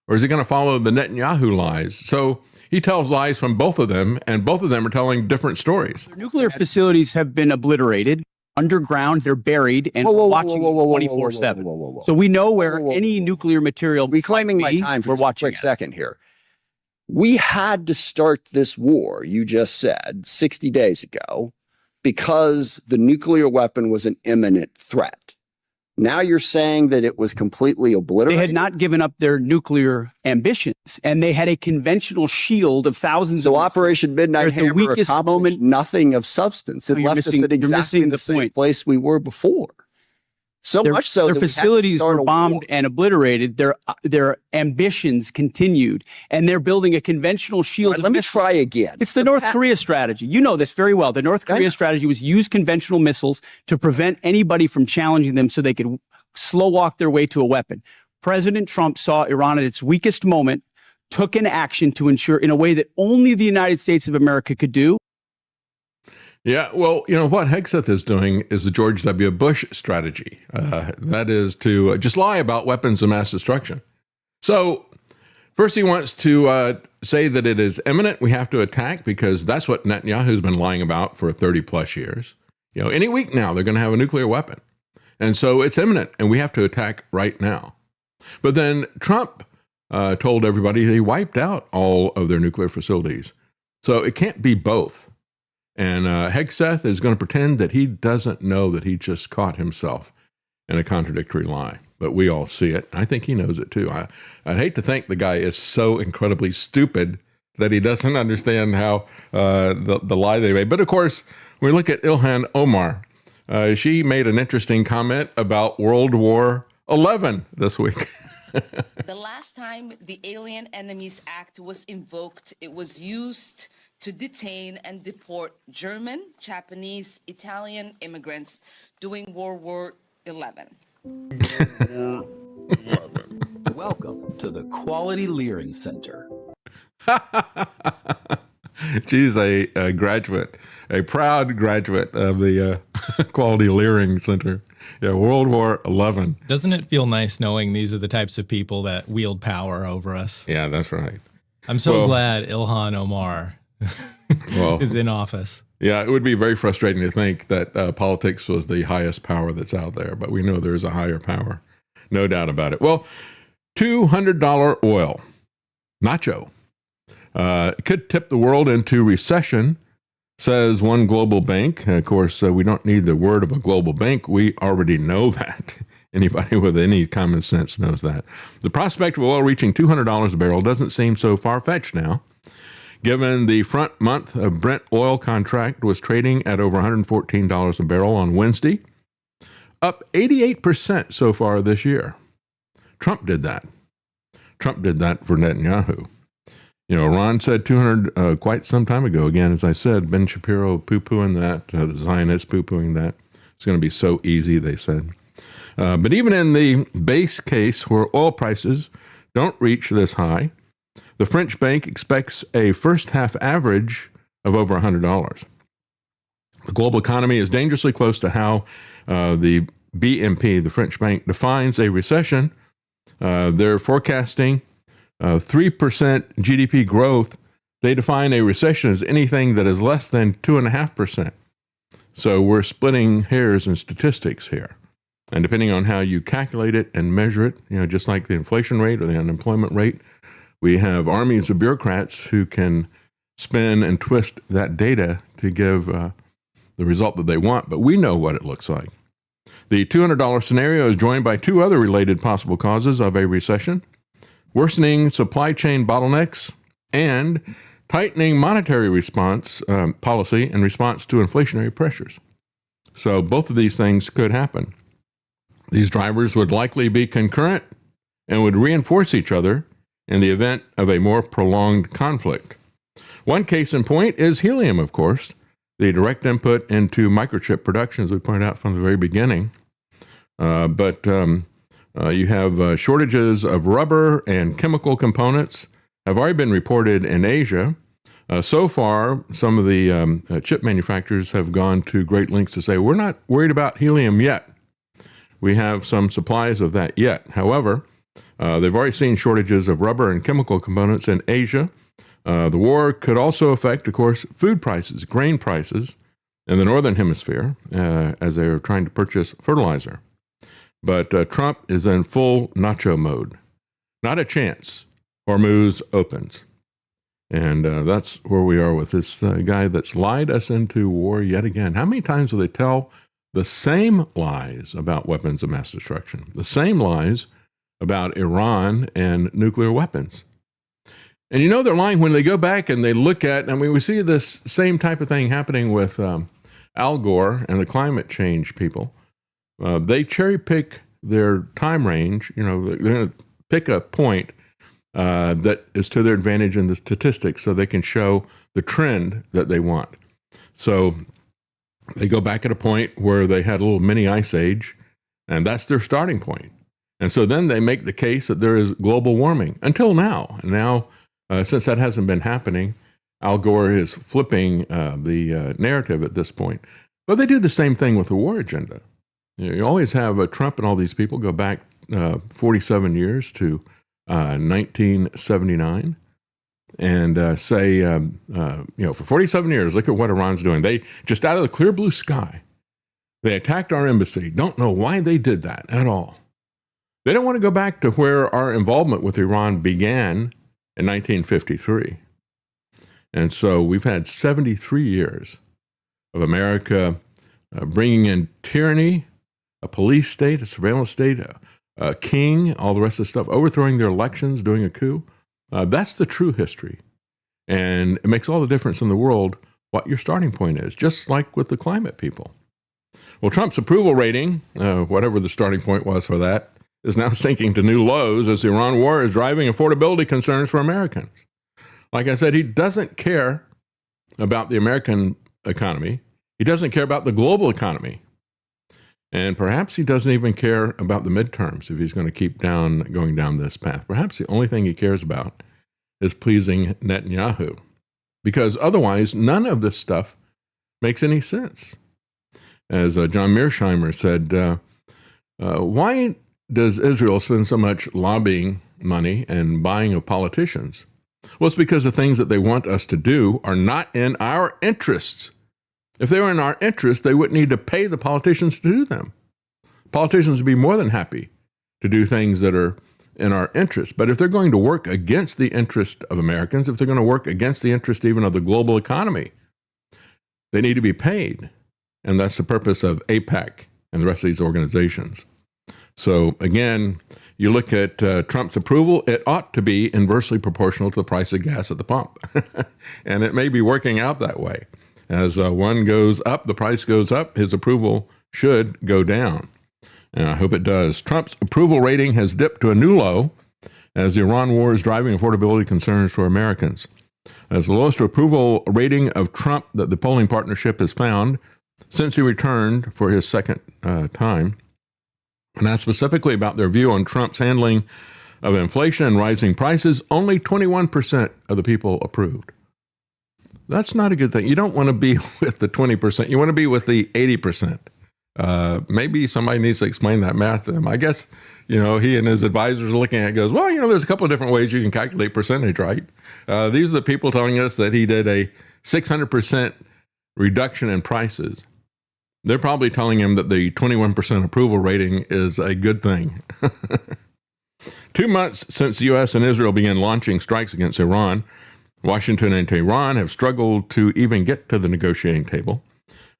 or is he going to follow the Netanyahu lies? So he tells lies from both of them, and both of them are telling different stories. Their nuclear facilities have been obliterated. Underground, they're buried, and we're watching 24/7. So we know where any nuclear material. Reclaiming my time for a quick second here. We had to start this war, you just said, 60 days ago, because the nuclear weapon was an imminent threat. Now you're saying that it was completely obliterated? They had not given up their nuclear ambitions, and they had a conventional shield of thousands of... So Operation Midnight Hammer accomplished nothing of substance. It left us at exactly the same place we were before. So much so their facilities were bombed and obliterated. Their ambitions continued, and they're building a conventional shield. Let me try again. It's the North Korea strategy. You know this very well. The North Korea strategy was use conventional missiles to prevent anybody from challenging them so they could slow walk their way to a weapon. President Trump saw Iran at its weakest moment, took an action to ensure in a way that only the United States of America could do. Yeah, well, you know, what Hegseth is doing is the George W. Bush strategy. That is to just lie about weapons of mass destruction. So first he wants to say that it is imminent. We have to attack because that's what Netanyahu's been lying about for 30 plus years. You know, any week now, they're going to have a nuclear weapon. And so it's imminent and we have to attack right now. But then Trump told everybody he wiped out all of their nuclear facilities. So it can't be both. And Hegseth is going to pretend that he doesn't know that he just caught himself in a contradictory lie. But we all see it. I think he knows it too. I'd hate to think the guy is so incredibly stupid that he doesn't understand how the lie they made. But of course, when we look at Ilhan Omar, she made an interesting comment about World War XI this week. The last time the Alien Enemies Act was invoked, it was used to detain and deport German, Japanese, Italian immigrants during World War XI. Welcome to the Quality Leering Center. She's a graduate, a proud graduate of the Quality Leering Center. Yeah, World War XI. Doesn't it feel nice knowing these are the types of people that wield power over us? Yeah, that's right. I'm so glad Ilhan Omar is in office. Yeah, it would be very frustrating to think that politics was the highest power that's out there, but we know there is a higher power. No doubt about it. Well, $200 oil, nacho, could tip the world into recession, says one global bank. Of course, we don't need the word of a global bank. We already know that. Anybody with any common sense knows that. The prospect of oil reaching $200 a barrel doesn't seem so far-fetched now, given the front month of Brent oil contract was trading at over $114 a barrel on Wednesday, up 88% so far this year. Trump did that. Trump did that for Netanyahu. You know, Iran said 200 quite some time ago. Again, as I said, Ben Shapiro poo-pooing that, the Zionists poo-pooing that. It's going to be so easy, they said. But even in the base case where oil prices don't reach this high, the French bank expects a first-half average of over $100. The global economy is dangerously close to how the BNP, the French bank, defines a recession. They're forecasting 3% GDP growth. They define a recession as anything that is less than 2.5%. So we're splitting hairs in statistics here. And depending on how you calculate it and measure it, you know, just like the inflation rate or the unemployment rate, we have armies of bureaucrats who can spin and twist that data to give the result that they want, but we know what it looks like. The $200 scenario is joined by two other related possible causes of a recession: worsening supply chain bottlenecks and tightening monetary response policy in response to inflationary pressures. So both of these things could happen. These drivers would likely be concurrent and would reinforce each other in the event of a more prolonged conflict. One case in point is helium, of course, the direct input into microchip production, as we pointed out from the very beginning. But you have shortages of rubber and chemical components have already been reported in Asia. So far, some of the chip manufacturers have gone to great lengths to say, we're not worried about helium yet. We have some supplies of that yet. However, They've already seen shortages of rubber and chemical components in Asia. The war could also affect, of course, food prices, grain prices in the Northern Hemisphere as they are trying to purchase fertilizer. But Trump is in full nacho mode. Not a chance. Hormuz opens. And that's where we are with this guy that's lied us into war yet again. How many times will they tell the same lies about weapons of mass destruction? The same lies about Iran and nuclear weapons. And you know they're lying when they go back and they look at, I mean, we see this same type of thing happening with Al Gore and the climate change people. They cherry pick their time range. You know, they're going to pick a point that is to their advantage in the statistics so they can show the trend that they want. So they go back at a point where they had a little mini ice age, and that's their starting point. And so then they make the case that there is global warming until now. And now, since that hasn't been happening, Al Gore is flipping the narrative at this point. But they do the same thing with the war agenda. You always have Trump and all these people go back 47 years to 1979 and say, for 47 years, look at what Iran's doing. They just out of the clear blue sky, they attacked our embassy. Don't know why they did that at all. They don't want to go back to where our involvement with Iran began in 1953. And so we've had 73 years of America bringing in tyranny, a police state, a surveillance state, a king, all the rest of the stuff, overthrowing their elections, doing a coup. That's the true history. And it makes all the difference in the world what your starting point is, just like with the climate people. Well, Trump's approval rating, whatever the starting point was for that, is now sinking to new lows as the Iran war is driving affordability concerns for Americans. Like I said, he doesn't care about the American economy. He doesn't care about the global economy. And perhaps he doesn't even care about the midterms if he's going to keep going down this path. Perhaps the only thing he cares about is pleasing Netanyahu, because otherwise none of this stuff makes any sense. As John Mearsheimer said, why does Israel spend so much lobbying money and buying of politicians? Well, it's because the things that they want us to do are not in our interests. If they were in our interest, they wouldn't need to pay the politicians to do them. Politicians would be more than happy to do things that are in our interest. But if they're going to work against the interest of Americans, if they're going to work against the interest even of the global economy, they need to be paid. And that's the purpose of AIPAC and the rest of these organizations. So again, you look at Trump's approval, it ought to be inversely proportional to the price of gas at the pump. And it may be working out that way. As one goes up, the price goes up, his approval should go down. And I hope it does. Trump's approval rating has dipped to a new low as the Iran war is driving affordability concerns for Americans. As the lowest approval rating of Trump that the polling partnership has found since he returned for his second time. And that's specifically about their view on Trump's handling of inflation and rising prices. Only 21% of the people approved. That's not a good thing. You don't want to be with the 20%. You want to be with the 80%. Maybe somebody needs to explain that math to him. I guess, he and his advisors are looking at it, goes, well, there's a couple of different ways you can calculate percentage, right? These are the people telling us that he did a 600% reduction in prices. They're probably telling him that the 21% approval rating is a good thing. 2 months since the U.S. and Israel began launching strikes against Iran, Washington and Tehran have struggled to even get to the negotiating table.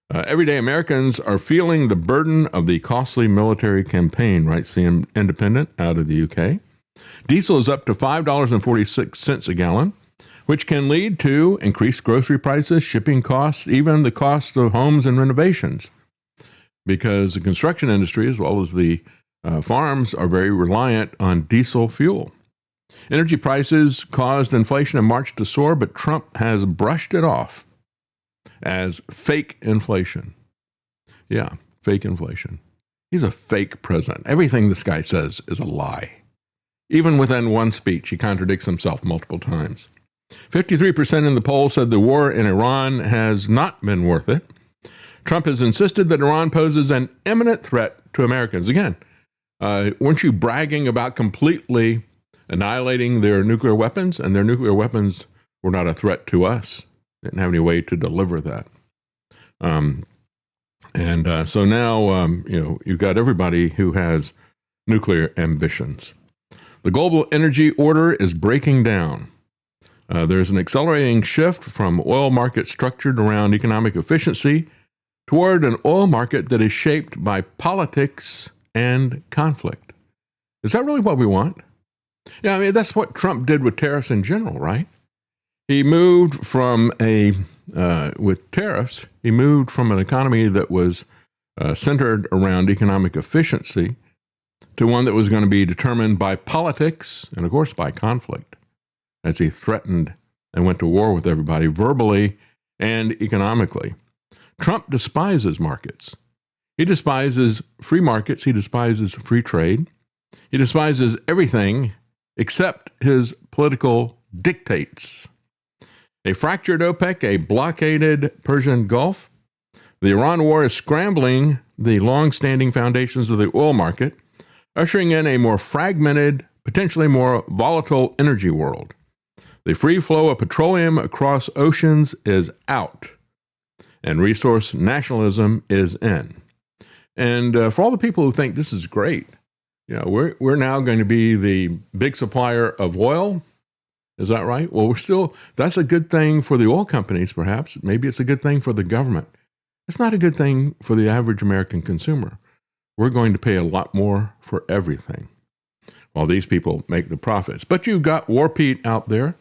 Everyday Americans are feeling the burden of the costly military campaign, writes the Independent out of the UK. Diesel is up to $5.46 a gallon, which can lead to increased grocery prices, shipping costs, even the cost of homes and renovations. Because the construction industry, as well as the farms, are very reliant on diesel fuel. Energy prices caused inflation in March to soar, but Trump has brushed it off as fake inflation. Yeah, fake inflation. He's a fake president. Everything this guy says is a lie. Even within one speech, he contradicts himself multiple times. 53% in the poll said the war in Iran has not been worth it. Trump has insisted that Iran poses an imminent threat to Americans. Again, Weren't you bragging about completely annihilating their nuclear weapons? And their nuclear weapons were not a threat to us. They didn't have any way to deliver that. So now, you've got everybody who has nuclear ambitions. The global energy order is breaking down. There's an accelerating shift from oil markets structured around economic efficiency toward an oil market that is shaped by politics and conflict. Is that really what we want? Yeah, I mean, that's what Trump did with tariffs in general, right? He moved from with tariffs, he moved from an economy that was centered around economic efficiency to one that was going to be determined by politics and, of course, by conflict, as he threatened and went to war with everybody verbally and economically. Trump despises markets. He despises free markets. He despises free trade. He despises everything except his political dictates. A fractured OPEC, a blockaded Persian Gulf. The Iran war is scrambling the long-standing foundations of the oil market, ushering in a more fragmented, potentially more volatile energy world. The free flow of petroleum across oceans is out, and resource nationalism is in. And for all the people who think this is great, we're now going to be the big supplier of oil. Is that right? Well, that's a good thing for the oil companies, perhaps. Maybe it's a good thing for the government. It's not a good thing for the average American consumer. We're going to pay a lot more for everything while these people make the profits. But you've got War Pete out there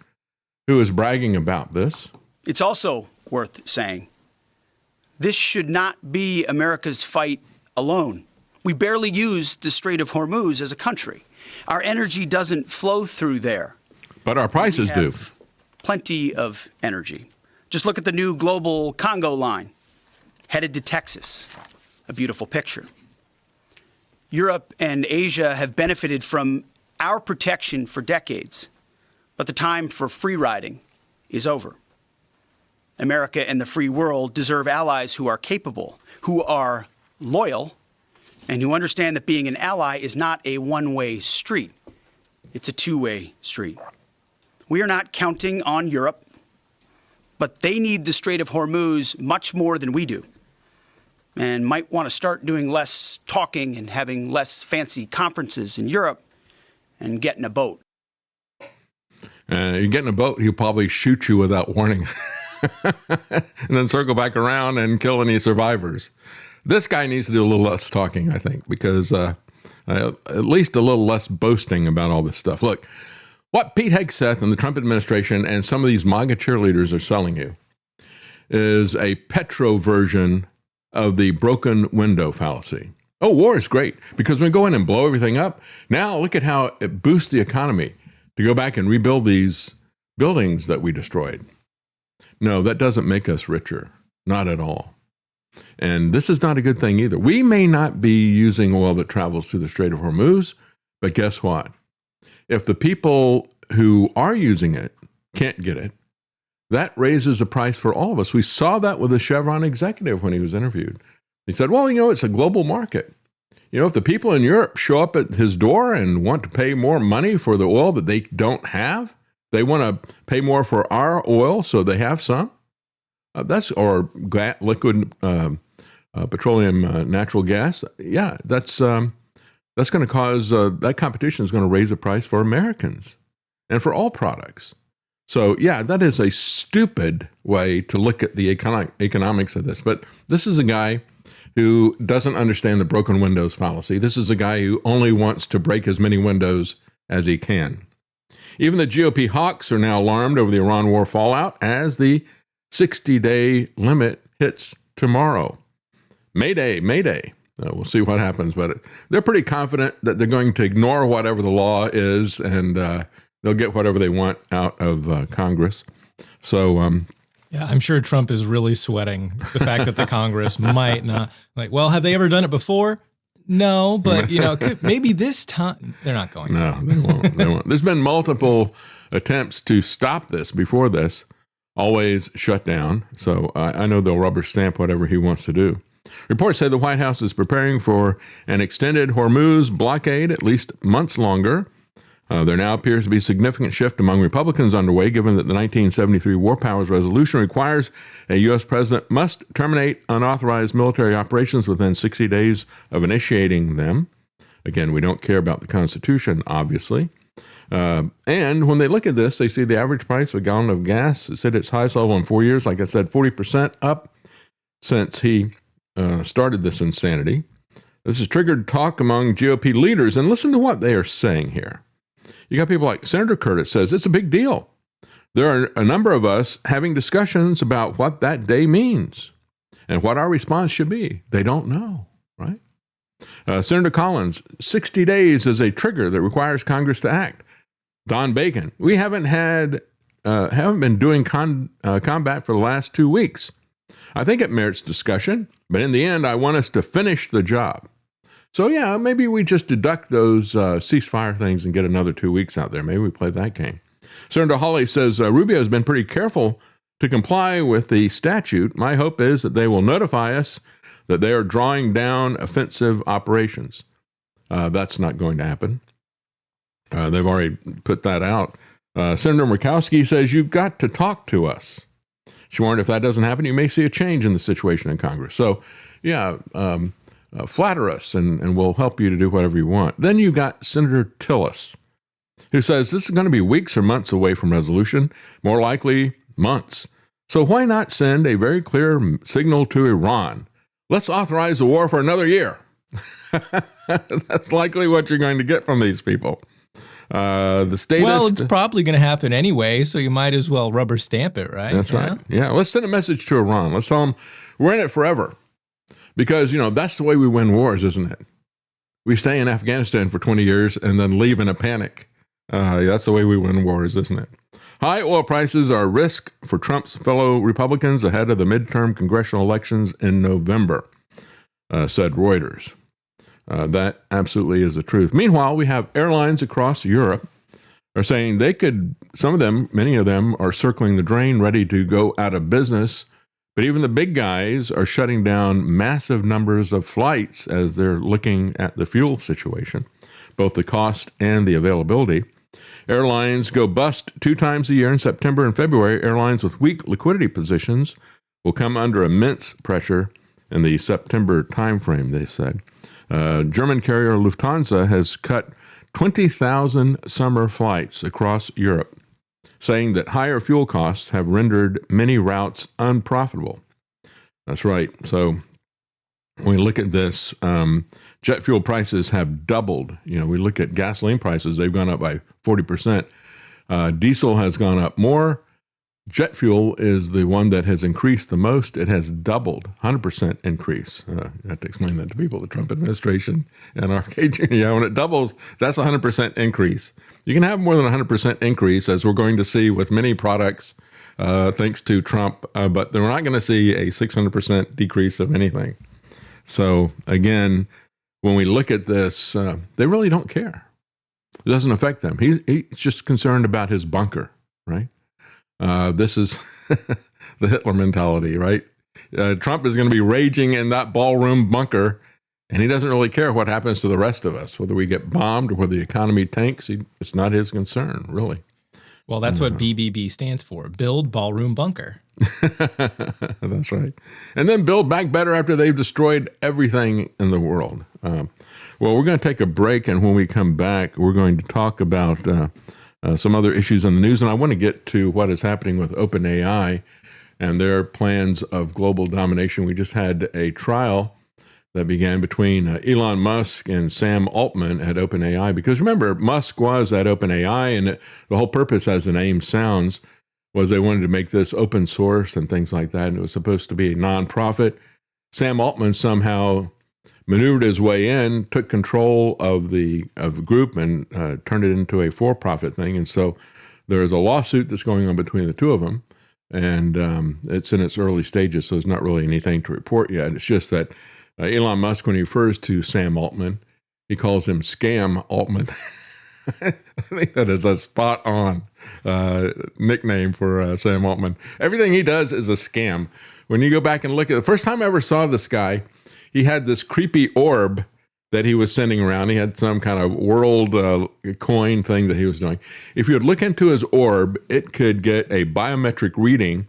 who is bragging about this. It's also worth saying, this should not be America's fight alone. We barely use the Strait of Hormuz as a country. Our energy doesn't flow through there. But our prices do. Plenty of energy. Just look at the new global Congo line headed to Texas. A beautiful picture. Europe and Asia have benefited from our protection for decades, but the time for free riding is over. America and the free world deserve allies who are capable, who are loyal, and who understand that being an ally is not a one-way street. It's a two-way street. We are not counting on Europe, but they need the Strait of Hormuz much more than we do, and might want to start doing less talking and having less fancy conferences in Europe and get in a boat. You get in a boat, he'll probably shoot you without warning and then circle back around and kill any survivors. This guy needs to do a little less talking, I think, because at least a little less boasting about all this stuff. Look, what Pete Hegseth and the Trump administration and some of these MAGA cheerleaders are selling you is a petro version of the broken window fallacy. Oh, war is great because we go in and blow everything up. Now look at how it boosts the economy to go back and rebuild these buildings that we destroyed. No, that doesn't make us richer. Not at all. And this is not a good thing either. We may not be using oil that travels through the Strait of Hormuz, but guess what? If the people who are using it can't get it, that raises the price for all of us. We saw that with the Chevron executive when he was interviewed. He said, well, it's a global market. If the people in Europe show up at his door and want to pay more money for the oil that they don't have, they want to pay more for our oil so they have some. Or liquid petroleum, natural gas. Yeah, that's going to cause, that competition is going to raise the price for Americans and for all products. So, yeah, that is a stupid way to look at the economics of this. But this is a guy who doesn't understand the broken windows fallacy. This is a guy who only wants to break as many windows as he can. Even the GOP hawks are now alarmed over the Iran war fallout as the 60-day limit hits tomorrow. Mayday, Mayday. We'll see what happens, but they're pretty confident that they're going to ignore whatever the law is and they'll get whatever they want out of Congress. So, yeah, I'm sure Trump is really sweating the fact that the Congress might not. Have they ever done it before? No, but maybe this time they're not going. No, they won't. They won't. There's been multiple attempts to stop this before this, always shut down. So I know they'll rubber stamp whatever he wants to do. Reports say the White House is preparing for an extended Hormuz blockade, at least months longer. There now appears to be a significant shift among Republicans underway, given that the 1973 War Powers Resolution requires a U.S. president must terminate unauthorized military operations within 60 days of initiating them. Again, we don't care about the Constitution, obviously. And when they look at this, they see the average price of a gallon of gas is at its highest level in 4 years. Like I said, 40% up since he started this insanity. This has triggered talk among GOP leaders. And listen to what they are saying here. You got people like Senator Curtis says it's a big deal. There are a number of us having discussions about what that day means and what our response should be. They don't know, right? Senator Collins, 60 days is a trigger that requires Congress to act. Don Bacon, we haven't been doing combat for the last 2 weeks. I think it merits discussion, but in the end, I want us to finish the job. So yeah, maybe we just deduct those ceasefire things and get another 2 weeks out there. Maybe we play that game. Senator Hawley says Rubio has been pretty careful to comply with the statute. My hope is that they will notify us that they are drawing down offensive operations. That's not going to happen. They've already put that out. Senator Murkowski says you've got to talk to us. She warned if that doesn't happen, you may see a change in the situation in Congress. So yeah, flatter us and we'll help you to do whatever you want. Then you got Senator Tillis, who says this is going to be weeks or months away from resolution, more likely months. So why not send a very clear signal to Iran? Let's authorize the war for another year. That's likely what you're going to get from these people. The statist. Well, it's probably going to happen anyway, so you might as well rubber stamp it, right? That's right. Yeah, let's send a message to Iran. Let's tell them we're in it forever. Because, that's the way we win wars, isn't it? We stay in Afghanistan for 20 years and then leave in a panic. That's the way we win wars, isn't it? High oil prices are a risk for Trump's fellow Republicans ahead of the midterm congressional elections in November, said Reuters. That absolutely is the truth. Meanwhile, we have airlines across Europe are saying many of them are circling the drain, ready to go out of business. But even the big guys are shutting down massive numbers of flights as they're looking at the fuel situation, both the cost and the availability. Airlines go bust 2 times a year in September and February. Airlines with weak liquidity positions will come under immense pressure in the September timeframe, they said. German carrier Lufthansa has cut 20,000 summer flights across Europe, saying that higher fuel costs have rendered many routes unprofitable. That's right. So when we look at this, jet fuel prices have doubled. We look at gasoline prices, they've gone up by 40%. Diesel has gone up more. Jet fuel is the one that has increased the most. It has doubled, 100% increase. You have to explain that to people, the Trump administration and RFK Jr. Yeah, when it doubles, that's a 100% increase. You can have more than a 100% increase, as we're going to see with many products, thanks to Trump, but we're not going to see a 600% decrease of anything. So again, when we look at this, they really don't care. It doesn't affect them. He's just concerned about his bunker, right? This is the Hitler mentality, right? Trump is going to be raging in that ballroom bunker, and he doesn't really care what happens to the rest of us, whether we get bombed or whether the economy tanks. It's not his concern, really. Well, that's what BBB stands for, Build Ballroom Bunker. That's right. And then build back better after they've destroyed everything in the world. Well, we're going to take a break, and when we come back, we're going to talk about some other issues in the news. And I want to get to what is happening with OpenAI and their plans of global domination. We just had a trial that began between Elon Musk and Sam Altman at OpenAI. Because remember, Musk was at OpenAI, and the whole purpose, as the name sounds, was they wanted to make this open source and things like that. And it was supposed to be a nonprofit. Sam Altman somehow maneuvered his way in, took control of the group, and turned it into a for-profit thing. And so there is a lawsuit that's going on between the two of them, and it's in its early stages, so there's not really anything to report yet. It's just that Elon Musk, when he refers to Sam Altman, he calls him Scam Altman. I think that is a spot-on nickname for Sam Altman. Everything he does is a scam. When you go back and look at the first time I ever saw this guy, he had this creepy orb that he was sending around. He had some kind of world coin thing that he was doing. If you would look into his orb, it could get a biometric reading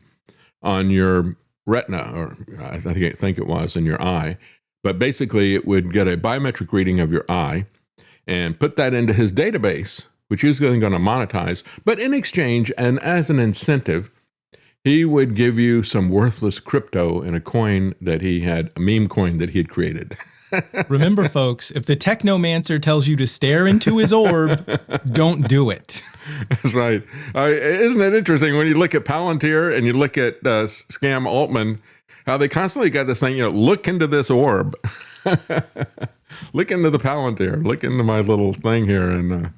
on your retina, or I think it was in your eye. But basically, it would get a biometric reading of your eye and put that into his database, which he was going to monetize. But in exchange, and as an incentive, he would give you some worthless crypto in a coin that he had, a meme coin that he had created. Remember, folks, if the technomancer tells you to stare into his orb, don't do it. That's right. Isn't it interesting when you look at Palantir and you look at Scam Altman, how they constantly got this thing, look into this orb. Look into the Palantir. Look into my little thing here. And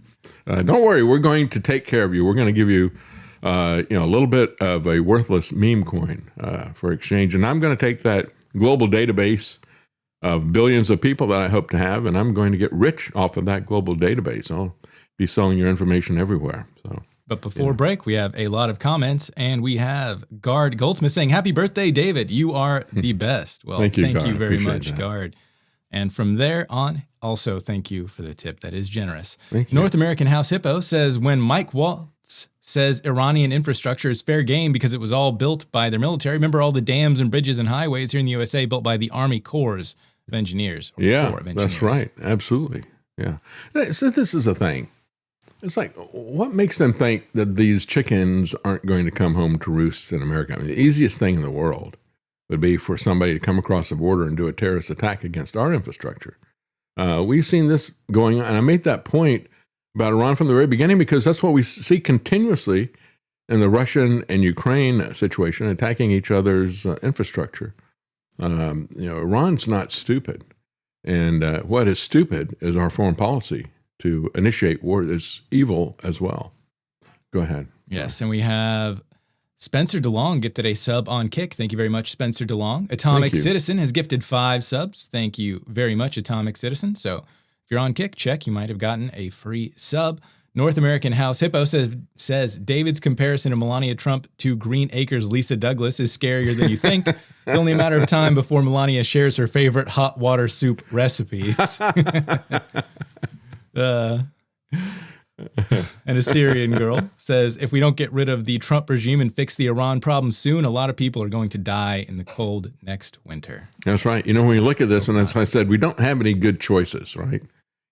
don't worry, we're going to take care of you. We're going to give you a little bit of a worthless meme coin for exchange. And I'm going to take that global database of billions of people that I hope to have, and I'm going to get rich off of that global database. I'll be selling your information everywhere. So, but before break, we have a lot of comments, and we have Guard Goldsmith saying, "Happy birthday, David. You are the best." Well, thank you very much, Guard. And from there on, also thank you for the tip. That is generous. Thank you. North American House Hippo says, when Mike Waltz says Iranian infrastructure is fair game because it was all built by their military, remember all the dams and bridges and highways here in the USA built by the Army Corps of Engineers. Yeah, that's right. Absolutely. Yeah. So this is a thing. It's like, what makes them think that these chickens aren't going to come home to roost in America? I mean, the easiest thing in the world would be for somebody to come across the border and do a terrorist attack against our infrastructure. We've seen this going on, and I made that point about Iran from the very beginning because that's what we see continuously in the Russian and Ukraine situation, attacking each other's infrastructure. Iran's not stupid, and what is stupid is our foreign policy to initiate war. Is evil as well. Go ahead. Yes, and we have Spencer DeLong gifted a sub on Kick. Thank you very much, Spencer DeLong. Atomic Citizen has gifted 5 subs. Thank you very much, Atomic Citizen. So if you're on Kick, check. You might have gotten a free sub. North American House Hippo says David's comparison of Melania Trump to Green Acres Lisa Douglas is scarier than you think. It's only a matter of time before Melania shares her favorite hot water soup recipes. And a Syrian girl says, if we don't get rid of the Trump regime and fix the Iran problem soon, a lot of people are going to die in the cold next winter. That's right. When you look at this, and as I said, we don't have any good choices, right?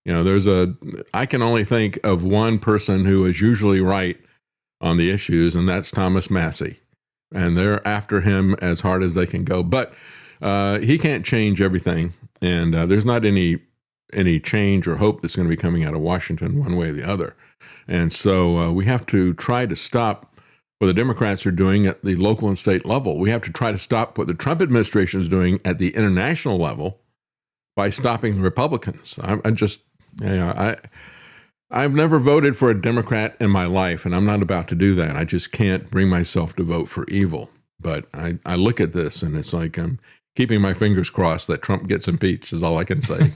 I can only think of one person who is usually right on the issues, and that's Thomas Massie. And they're after him as hard as they can go. But he can't change everything. And there's not any change or hope that's going to be coming out of Washington one way or the other. And so we have to try to stop what the Democrats are doing at the local and state level. We have to try to stop what the Trump administration is doing at the international level by stopping the Republicans. I've never voted for a Democrat in my life, and I'm not about to do that. I just can't bring myself to vote for evil. But I look at this, and it's like I'm keeping my fingers crossed that Trump gets impeached is all I can say.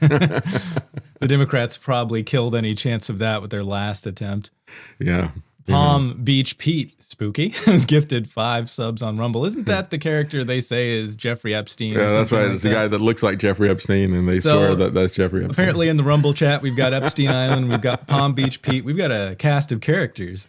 The Democrats probably killed any chance of that with their last attempt. Yeah. Palm Beach Pete, spooky, has gifted 5 subs on Rumble. Isn't that the character they say is Jeffrey Epstein? Yeah, that's right. It's the guy that looks like Jeffrey Epstein, and they swear that that's Jeffrey Epstein. Apparently in the Rumble chat, we've got Epstein Island, we've got Palm Beach Pete, we've got a cast of characters.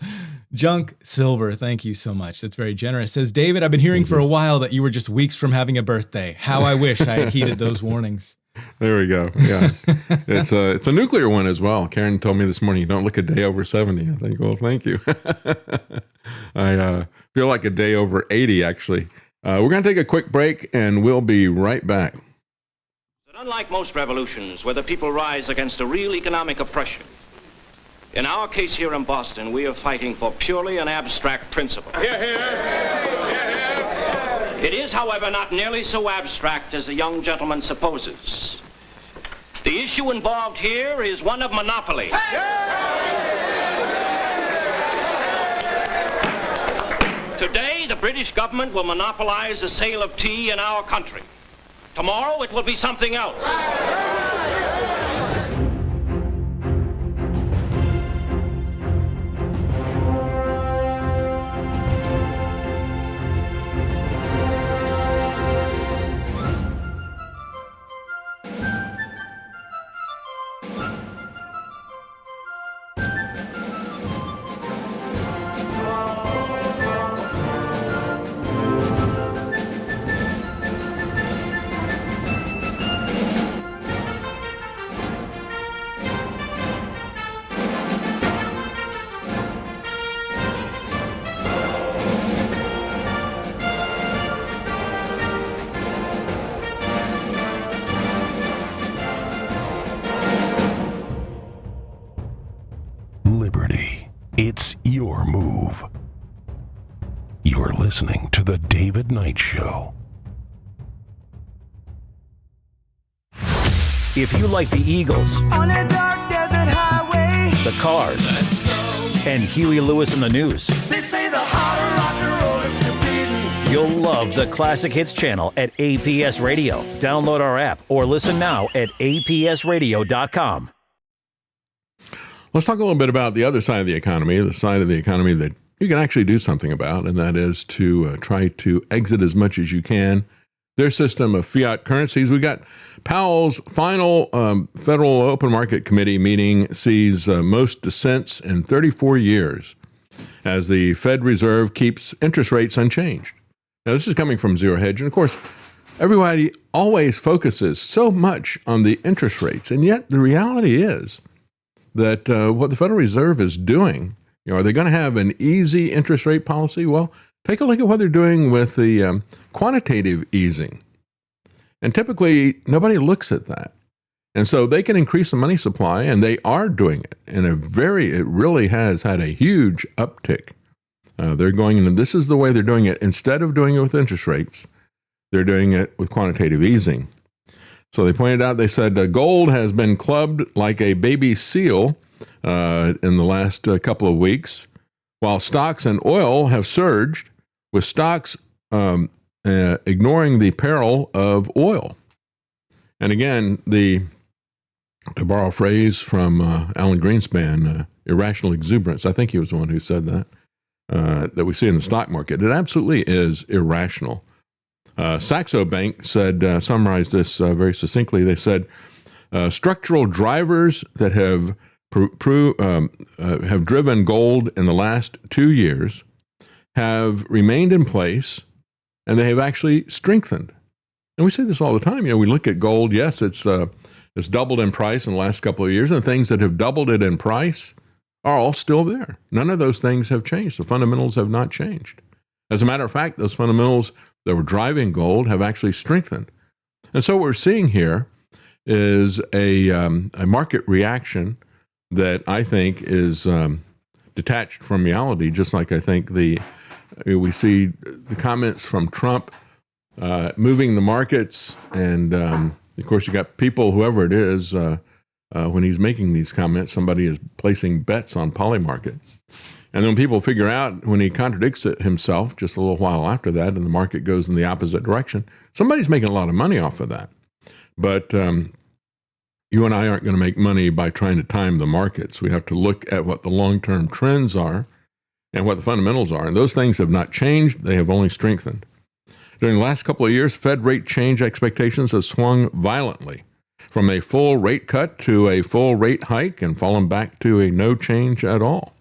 Junk Silver, thank you so much. That's very generous. Says, David, I've been hearing for a while that you were just weeks from having a birthday. How I wish I had heeded those warnings. There we go. Yeah. It's a nuclear one as well. Karen told me this morning, you don't look a day over 70. I think, well, thank you. I feel like a day over 80, actually. We're going to take a quick break, and we'll be right back. But unlike most revolutions where the people rise against a real economic oppression, in our case here in Boston, we are fighting for purely an abstract principle. Hear, hear. It is, however, not nearly so abstract as the young gentleman supposes. The issue involved here is one of monopoly. Today, the British government will monopolize the sale of tea in our country. Tomorrow, it will be something else. It's your move. You're listening to The David Knight Show. If you like the Eagles, On a dark desert highway, the Cars, and Huey Lewis in the News, they say the heart of rock and roll is still beating. you'll love the Classic Hits channel at APS Radio. Download our app or listen now at apsradio.com. Let's talk a little bit about the other side of the economy, the side of the economy that you can actually do something about, and that is to try to exit as much as you can their system of fiat currencies. We got Powell's final Federal Open Market Committee meeting sees most dissents in 34 years as the Fed Reserve keeps interest rates unchanged. Now, this is coming from Zero Hedge, and of course, everybody always focuses so much on the interest rates, and yet the reality is that what the Federal Reserve is doing, are they going to have an easy interest rate policy? Well, take a look at what they're doing with the quantitative easing. And typically, nobody looks at that. And so they can increase the money supply, and they are doing it. And it really has had a huge uptick. They're going in, and this is the way they're doing it. Instead of doing it with interest rates, they're doing it with quantitative easing. So they pointed out, they said gold has been clubbed like a baby seal in the last couple of weeks, while stocks and oil have surged, with stocks ignoring the peril of oil. And again, to borrow a phrase from Alan Greenspan, irrational exuberance, I think he was the one who said that, that we see in the stock market. It absolutely is irrational. Saxo Bank summarized this very succinctly. They said, structural drivers that have driven gold in the last 2 years have remained in place, and they have actually strengthened. And we say this all the time. We look at gold. Yes, it's doubled in price in the last couple of years, and things that have doubled it in price are all still there. None of those things have changed. The fundamentals have not changed. As a matter of fact, those fundamentals that were driving gold have actually strengthened. And so what we're seeing here is a market reaction that I think is detached from reality, just like I think we see the comments from Trump moving the markets. And, of course, you got people, whoever it is, when he's making these comments, somebody is placing bets on Polymarket. And then people figure out when he contradicts himself just a little while after that and the market goes in the opposite direction, somebody's making a lot of money off of that. But you and I aren't going to make money by trying to time the markets. We have to look at what the long-term trends are and what the fundamentals are. And those things have not changed. They have only strengthened. During the last couple of years, Fed rate change expectations have swung violently from a full rate cut to a full rate hike and fallen back to a no change at all.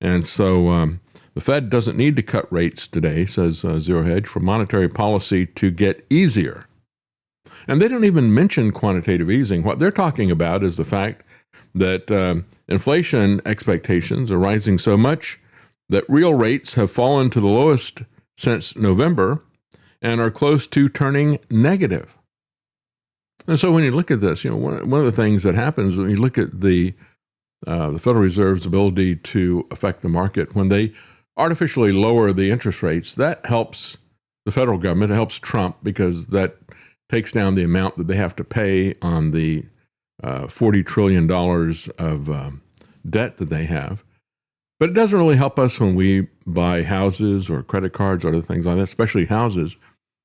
And so the Fed doesn't need to cut rates today, says Zero Hedge, for monetary policy to get easier. And they don't even mention quantitative easing. What they're talking about is the fact that inflation expectations are rising so much that real rates have fallen to the lowest since November and are close to turning negative. And so when you look at this, one of the things that happens when you look at the Federal Reserve's ability to affect the market, when they artificially lower the interest rates, that helps the federal government. It helps Trump because that takes down the amount that they have to pay on the $40 trillion of debt that they have. But it doesn't really help us when we buy houses or credit cards or other things like that, especially houses,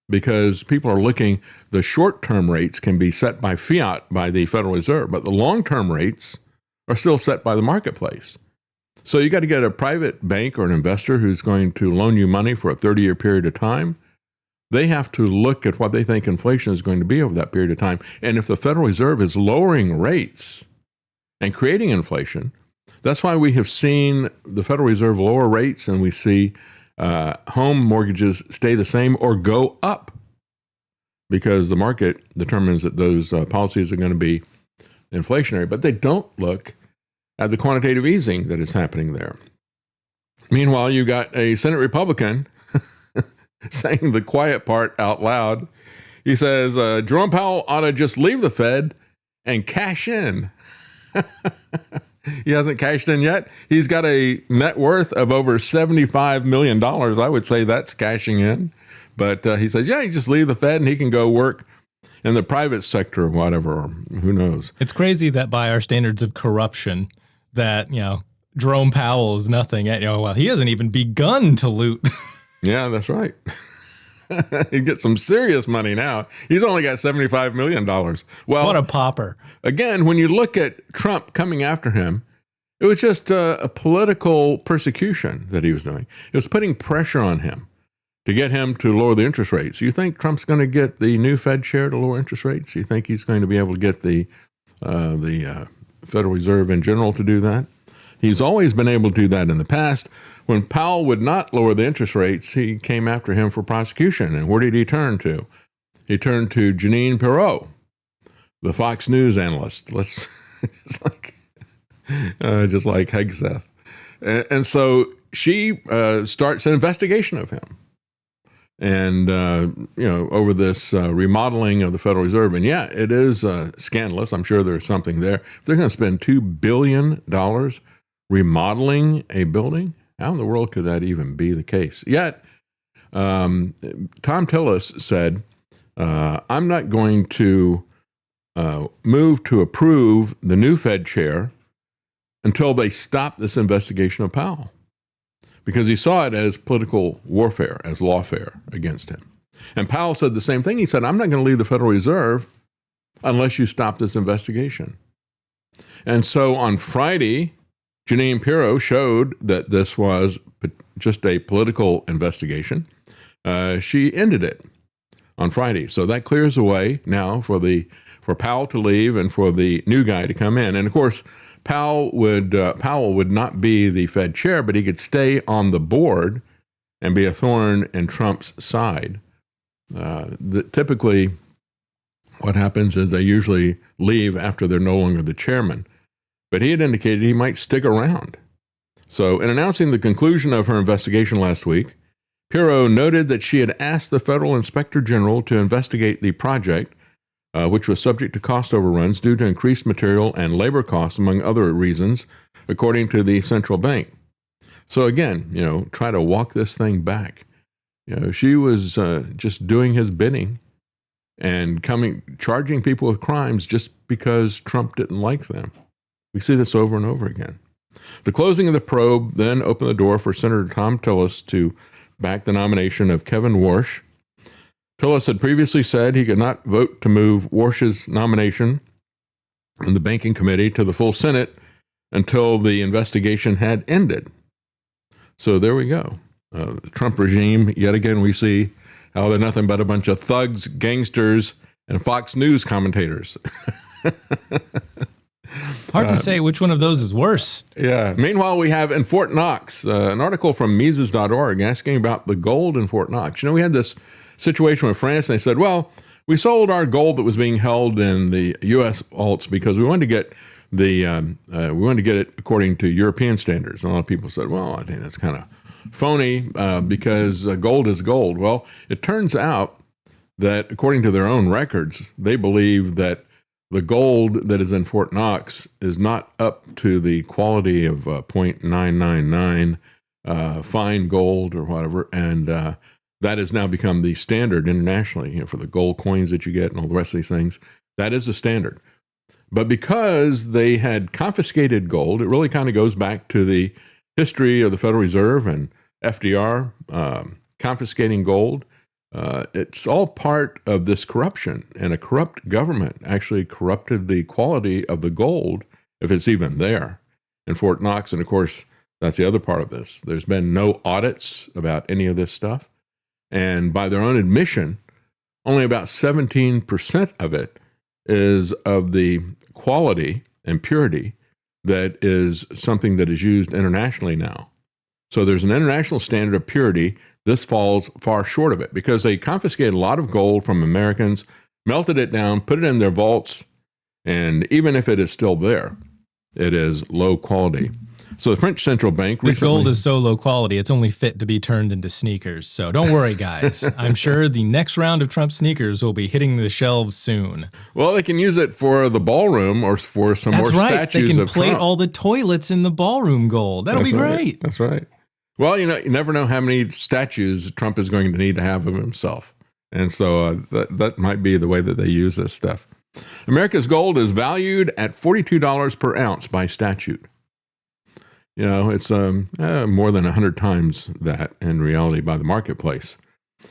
because people are looking, the short-term rates can be set by fiat by the Federal Reserve, but the long-term rates are still set by the marketplace. So you got to get a private bank or an investor who's going to loan you money for a 30-year period of time. They have to look at what they think inflation is going to be over that period of time. And if the Federal Reserve is lowering rates and creating inflation, that's why we have seen the Federal Reserve lower rates and we see home mortgages stay the same or go up because the market determines that those policies are going to be inflationary, but they don't look at the quantitative easing that is happening there. Meanwhile, you got a Senate Republican saying the quiet part out loud. He says, Jerome Powell ought to just leave the Fed and cash in. He hasn't cashed in yet. He's got a net worth of over $75 million. I would say that's cashing in. But he says, yeah, you just leave the Fed and he can go work in the private sector or whatever. Or who knows? It's crazy that by our standards of corruption that, Jerome Powell is nothing. Well, he hasn't even begun to loot. Yeah, that's right. He'd get some serious money now. He's only got $75 million. Well, what a pauper. Again, when you look at Trump coming after him, it was just a political persecution that he was doing. It was putting pressure on him to get him to lower the interest rates. You think Trump's going to get the new Fed chair to lower interest rates? You think he's going to be able to get the Federal Reserve in general to do that? He's always been able to do that in the past. When Powell would not lower the interest rates, he came after him for prosecution. And where did he turn to? He turned to Jeanine Pirro, the Fox News analyst. Just like Hegseth. And so she starts an investigation of him. And, over this remodeling of the Federal Reserve. And yeah, it is scandalous. I'm sure there's something there. If they're going to spend $2 billion remodeling a building, how in the world could that even be the case? Yet, Tom Tillis said, I'm not going to move to approve the new Fed chair until they stop this investigation of Powell, because he saw it as political warfare, as lawfare against him. And Powell said the same thing. He said, I'm not going to leave the Federal Reserve unless you stop this investigation. And so on Friday, Jeanine Pirro showed that this was just a political investigation. She ended it on Friday. So that clears the way now for Powell to leave and for the new guy to come in. And of course, Powell would not be the Fed chair, but he could stay on the board and be a thorn in Trump's side. Typically, what happens is they usually leave after they're no longer the chairman. But he had indicated he might stick around. So in announcing the conclusion of her investigation last week, Pirro noted that she had asked the Federal Inspector General to investigate the project, which was subject to cost overruns due to increased material and labor costs, among other reasons, according to the central bank. So again, try to walk this thing back. She was just doing his bidding and charging people with crimes just because Trump didn't like them. We see this over and over again. The closing of the probe then opened the door for Senator Tom Tillis to back the nomination of Kevin Warsh. Tillis had previously said he could not vote to move Warsh's nomination in the Banking Committee to the full Senate until the investigation had ended. So there we go. The Trump regime, yet again, we see how they're nothing but a bunch of thugs, gangsters, and Fox News commentators. Hard to say which one of those is worse. Yeah. Meanwhile, we have in Fort Knox, an article from Mises.org asking about the gold in Fort Knox. We had this situation with France, and they said, well, we sold our gold that was being held in the U.S. vaults because we wanted to get it according to European standards. And a lot of people said, well, I think that's kind of phony because gold is gold. Well, it turns out that according to their own records, they believe that the gold that is in Fort Knox is not up to the quality of 0.999 fine gold or whatever, and that has now become the standard internationally for the gold coins that you get and all the rest of these things. That is the standard. But because they had confiscated gold, it really kind of goes back to the history of the Federal Reserve and FDR confiscating gold. It's all part of this corruption, and a corrupt government actually corrupted the quality of the gold, if it's even there, in Fort Knox. And of course, that's the other part of this. There's been no audits about any of this stuff. And by their own admission, only about 17% of it is of the quality and purity that is something that is used internationally now. So there's an international standard of purity. This falls far short of it because they confiscated a lot of gold from Americans, melted it down, put it in their vaults, and even if it is still there, it is low quality. So the French central bank This gold is so low quality, it's only fit to be turned into sneakers. So don't worry, guys. I'm sure the next round of Trump sneakers will be hitting the shelves soon. Well, they can use it for the ballroom or for some That's more right. statues They can of plate Trump. all the toilets in the ballroom gold. That'll That's be right. great. That's right. Well, you never know how many statues Trump is going to need to have of himself. And so that might be the way that they use this stuff. America's gold is valued at $42 per ounce by statute. It's more than 100 times that in reality by the marketplace.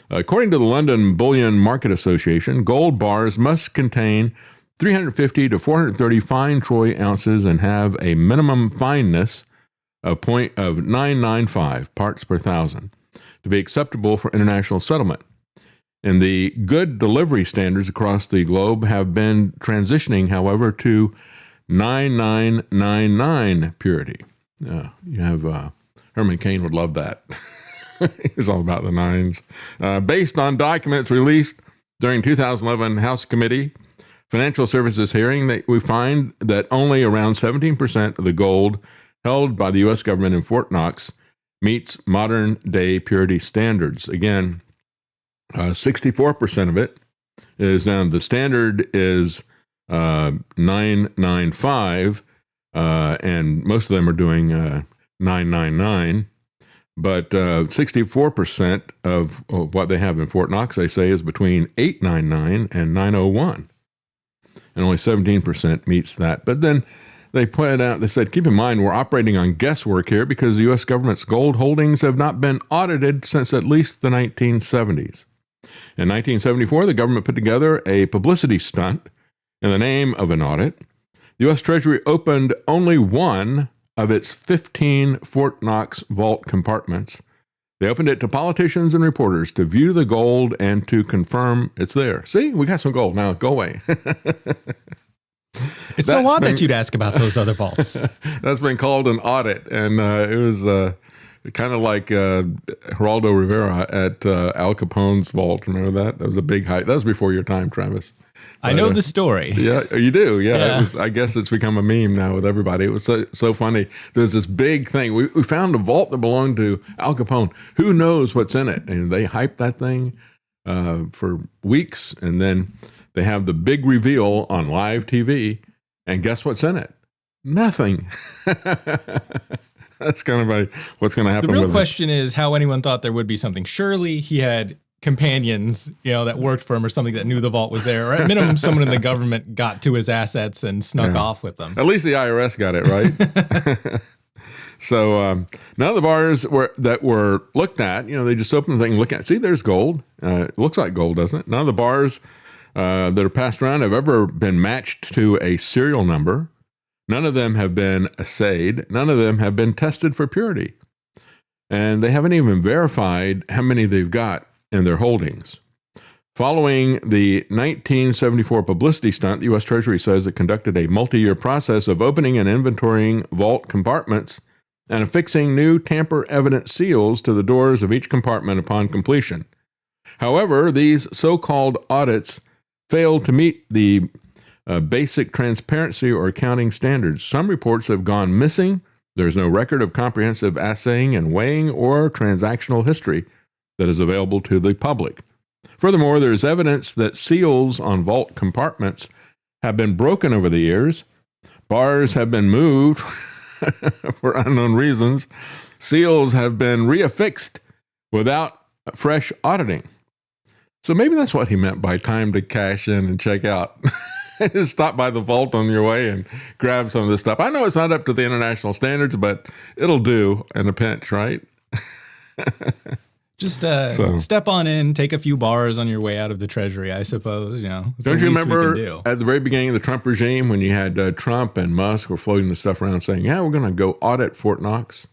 According to the London Bullion Market Association, gold bars must contain 350 to 430 fine troy ounces and have a minimum fineness of 0.995 parts per thousand to be acceptable for international settlement. And the good delivery standards across the globe have been transitioning, however, to 9999 purity. You have Herman Cain would love that. It's all about the nines. Based on documents released during 2011 House Committee Financial Services hearing, we find that only around 17% of the gold held by the U.S. government in Fort Knox meets modern day purity standards. Again, 64% of it is now, the standard is 995, and most of them are doing 999. But 64% of what they have in Fort Knox, they say, is between 899 and 901. And only 17% meets that. But then they pointed out, they said, keep in mind, we're operating on guesswork here because the U.S. government's gold holdings have not been audited since at least the 1970s. In 1974, the government put together a publicity stunt in the name of an audit. The U.S. Treasury opened only one of its 15 Fort Knox vault compartments. They opened it to politicians and reporters to view the gold and to confirm it's there. See, we got some gold. Now go away. It's so odd that you'd ask about those other vaults. That's been called an audit, and it was kind of like Geraldo Rivera at Al Capone's vault. Remember that? That was a big hype. That was before your time, Travis. I know the story. Yeah, you do. Yeah. It was, I guess it's become a meme now with everybody. It was so funny. There's this big thing. We found a vault that belonged to Al Capone. Who knows what's in it? And they hyped that thing for weeks, and then they have the big reveal on live TV, and guess what's in it? Nothing. That's kind of what's going to happen. The real question is how anyone thought there would be something. Surely he had companions, that worked for him or something that knew the vault was there, or at minimum someone in the government got to his assets and snuck off with them. At least the IRS got it right. So none of the bars that were looked at, they just opened the thing and look at. See, there's gold. It looks like gold, doesn't it? None of the bars that are passed around have ever been matched to a serial number. None of them have been assayed. None of them have been tested for purity. And they haven't even verified how many they've got in their holdings. Following the 1974 publicity stunt, the U.S. Treasury says it conducted a multi-year process of opening and inventorying vault compartments and affixing new tamper-evident seals to the doors of each compartment upon completion. However, these so-called audits failed to meet the basic transparency or accounting standards. Some reports have gone missing. There's no record of comprehensive assaying and weighing or transactional history that is available to the public. Furthermore, there is evidence that seals on vault compartments have been broken over the years. Bars have been moved for unknown reasons. Seals have been reaffixed without fresh auditing. So maybe that's what he meant by time to cash in and check out. Just stop by the vault on your way and grab some of this stuff. I know it's not up to the international standards, but it'll do in a pinch, right? Just step on in, take a few bars on your way out of the Treasury, I suppose. Don't you remember at the very beginning of the Trump regime when you had Trump and Musk were floating the stuff around saying, yeah, we're going to go audit Fort Knox?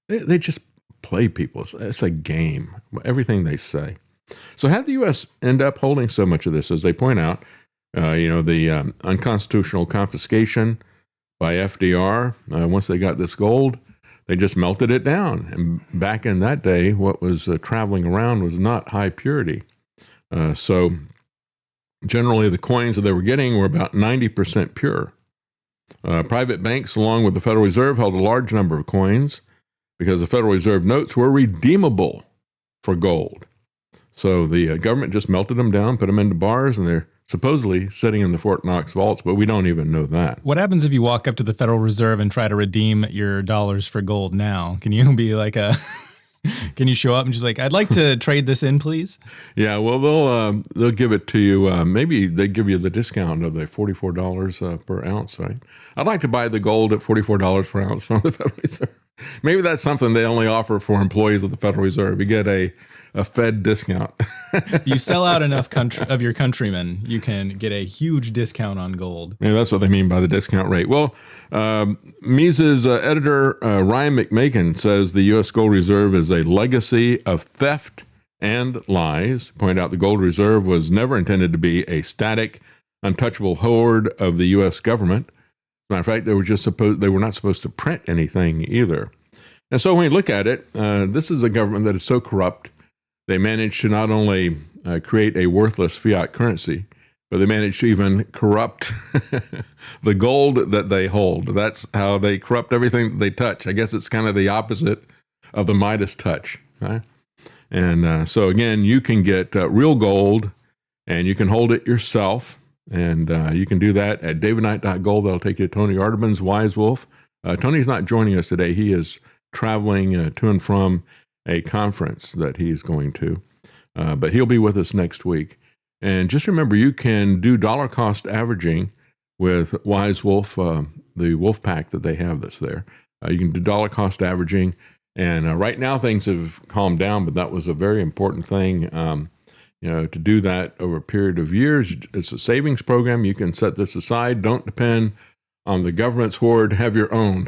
They just play people. It's a game, everything they say. So how did the U.S. end up holding so much of this? As they point out, the unconstitutional confiscation by FDR, once they got this gold, they just melted it down. And back in that day, what was traveling around was not high purity. So generally the coins that they were getting were about 90% pure. Private banks, along with the Federal Reserve, held a large number of coins because the Federal Reserve notes were redeemable for gold. So the government just melted them down, put them into bars, and they're supposedly sitting in the Fort Knox vaults, but we don't even know that. What happens if you walk up to the Federal Reserve and try to redeem your dollars for gold now? Can you be like can you show up and just like, I'd like to trade this in, please? Yeah, well, they'll give it to you. Maybe they give you the discount of the $44 per ounce, right? I'd like to buy the gold at $44 per ounce from the Federal Reserve. Maybe that's something they only offer for employees of the Federal Reserve. You get a Fed discount. You sell out enough of your countrymen, you can get a huge discount on gold. Yeah, that's what they mean by the discount rate. Well, Mises editor Ryan McMakin says the U.S. Gold Reserve is a legacy of theft and lies. Point out the gold reserve was never intended to be a static, untouchable hoard of the U.S. government. As a matter of fact, they were not supposed to print anything either. And so when you look at it, this is a government that is so corrupt. They managed to not only create a worthless fiat currency, but they managed to even corrupt the gold that they hold. That's how they corrupt everything that they touch. I guess it's kind of the opposite of the Midas touch. Right? And so again, you can get real gold and you can hold it yourself. And you can do that at davidknight.gold. That'll take you to Tony Arterburns' Wise Wolf. Tony's not joining us today. He is traveling to and from a conference that he's going to, but he'll be with us next week. And just remember, you can do dollar cost averaging with Wise Wolf, the wolf pack that they have that's there. You can do dollar cost averaging. And right now things have calmed down, but that was a very important thing, to do that over a period of years. It's a savings program. You can set this aside. Don't depend on the government's hoard. Have your own.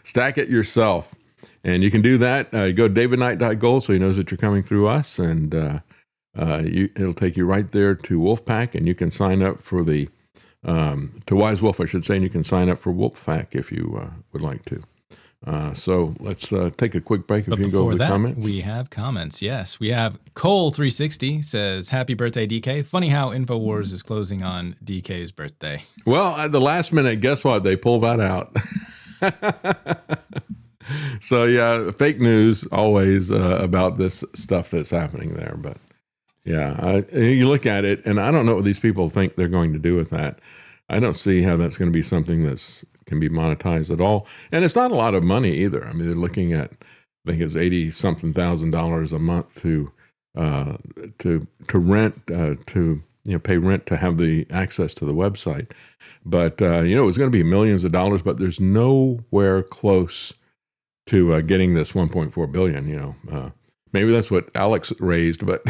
Stack it yourself. And you can do that. You go to davidknight.gold so he knows that you're coming through us. And it'll take you right there to Wolfpack. And you can sign up for to Wise Wolf, I should say. And you can sign up for Wolfpack if you would like to. So let's take a quick break if you can go over the comments. We have comments, yes. We have Cole360 says, happy birthday, DK. Funny how InfoWars is closing on DK's birthday. Well, at the last minute, guess what? They pulled that out. So, yeah, fake news always about this stuff that's happening there. But, yeah, you look at it, and I don't know what these people think they're going to do with that. I don't see how that's going to be something that's can be monetized at all. And it's not a lot of money either. I mean, they're looking at, I think it's $80-something thousand a month to rent, to pay rent to have the access to the website. But, it was going to be millions of dollars, but there's nowhere close to getting this $1.4 billion, maybe that's what Alex raised, but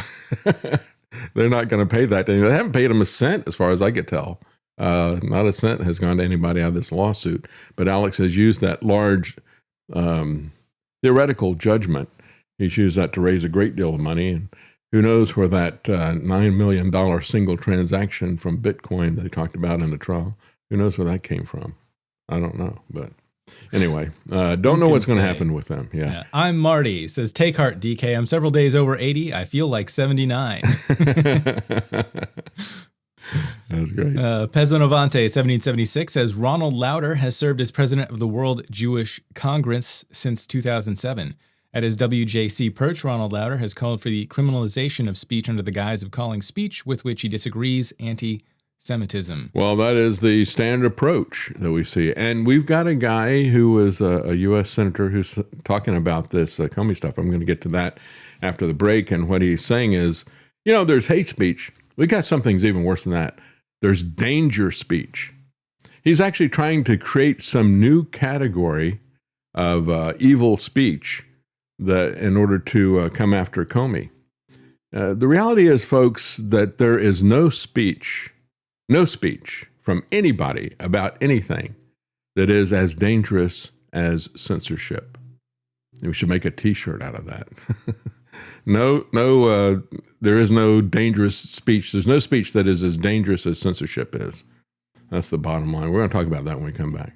they're not going to pay that. They haven't paid him a cent as far as I could tell. Not a cent has gone to anybody out of this lawsuit, but Alex has used that large theoretical judgment. He's used that to raise a great deal of money. And who knows where that $9 million single transaction from Bitcoin that they talked about in the trial, who knows where that came from? I don't know, but anyway, don't know what's going to happen with them. Yeah. I'm Marty, says, take heart, DK. I'm several days over 80. I feel like 79. That's great. Pezzonovante 1776 says, Ronald Lauder has served as president of the World Jewish Congress since 2007. At his WJC perch, Ronald Lauder has called for the criminalization of speech under the guise of calling speech with which he disagrees anti-Semitism. Well, that is the standard approach that we see. And we've got a guy who is a U.S. senator who's talking about this Comey stuff. I'm going to get to that after the break. And what he's saying is, there's hate speech. We got some things even worse than that. There's danger speech. He's actually trying to create some new category of evil speech that in order to come after Comey. The reality is, folks, that there is no speech from anybody about anything that is as dangerous as censorship. We should make a T-shirt out of that. No, there is no dangerous speech. There's no speech that is as dangerous as censorship is. That's the bottom line. We're going to talk about that when we come back.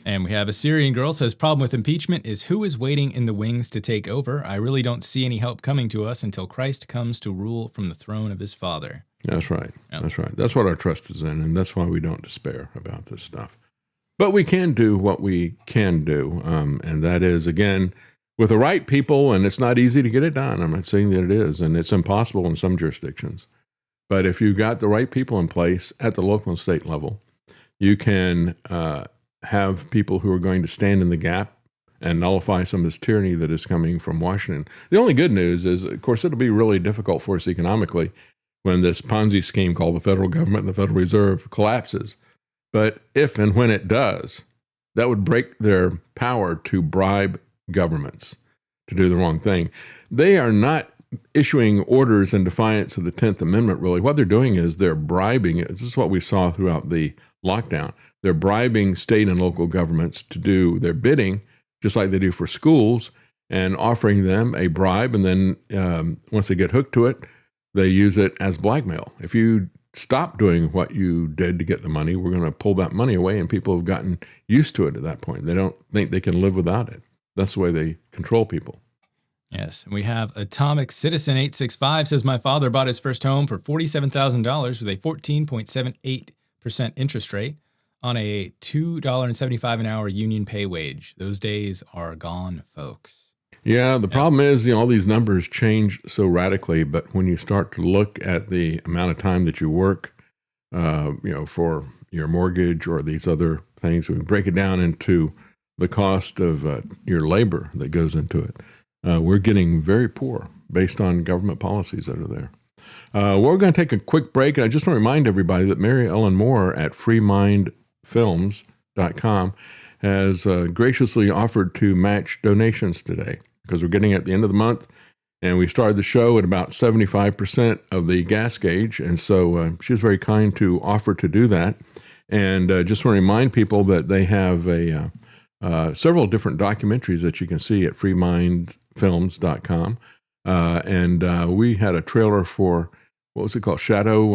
And we have a Syrian girl says, problem with impeachment is who is waiting in the wings to take over. I really don't see any help coming to us until Christ comes to rule from the throne of his Father. That's right. Yep. That's right. That's what our trust is in, and that's why we don't despair about this stuff. But we can do what we can do, and that is, again, with the right people, and it's not easy to get it done. I'm not saying that it is, and it's impossible in some jurisdictions. But if you've got the right people in place at the local and state level, you can have people who are going to stand in the gap and nullify some of this tyranny that is coming from Washington. The only good news is, of course, it'll be really difficult for us economically when this Ponzi scheme called the federal government and the Federal Reserve collapses. But if and when it does, that would break their power to bribe governments to do the wrong thing. They are not issuing orders in defiance of the 10th Amendment, really. What they're doing is they're bribing. This is what we saw throughout the lockdown. They're bribing state and local governments to do their bidding, just like they do for schools, and offering them a bribe. And then once they get hooked to it, they use it as blackmail. If you stop doing what you did to get the money, we're going to pull that money away. And people have gotten used to it at that point. They don't think they can live without it. That's the way they control people. Yes. And we have Atomic Citizen 865 says, my father bought his first home for $47,000 with a 14.78% interest rate on a $2.75 an hour union pay wage. Those days are gone, folks. Yeah, the problem is, all these numbers change so radically, but when you start to look at the amount of time that you work, for your mortgage or these other things, we break it down into the cost of your labor that goes into it. We're getting very poor based on government policies that are there. We're going to take a quick break, and I just want to remind everybody that Mary Ellen Moore at freemindfilms.com has graciously offered to match donations today, because we're getting at the end of the month, and we started the show at about 75% of the gas gauge, and so she was very kind to offer to do that. And just want to remind people that they have several different documentaries that you can see at freemindfilms.com. And we had a trailer for, what was it called? Shadow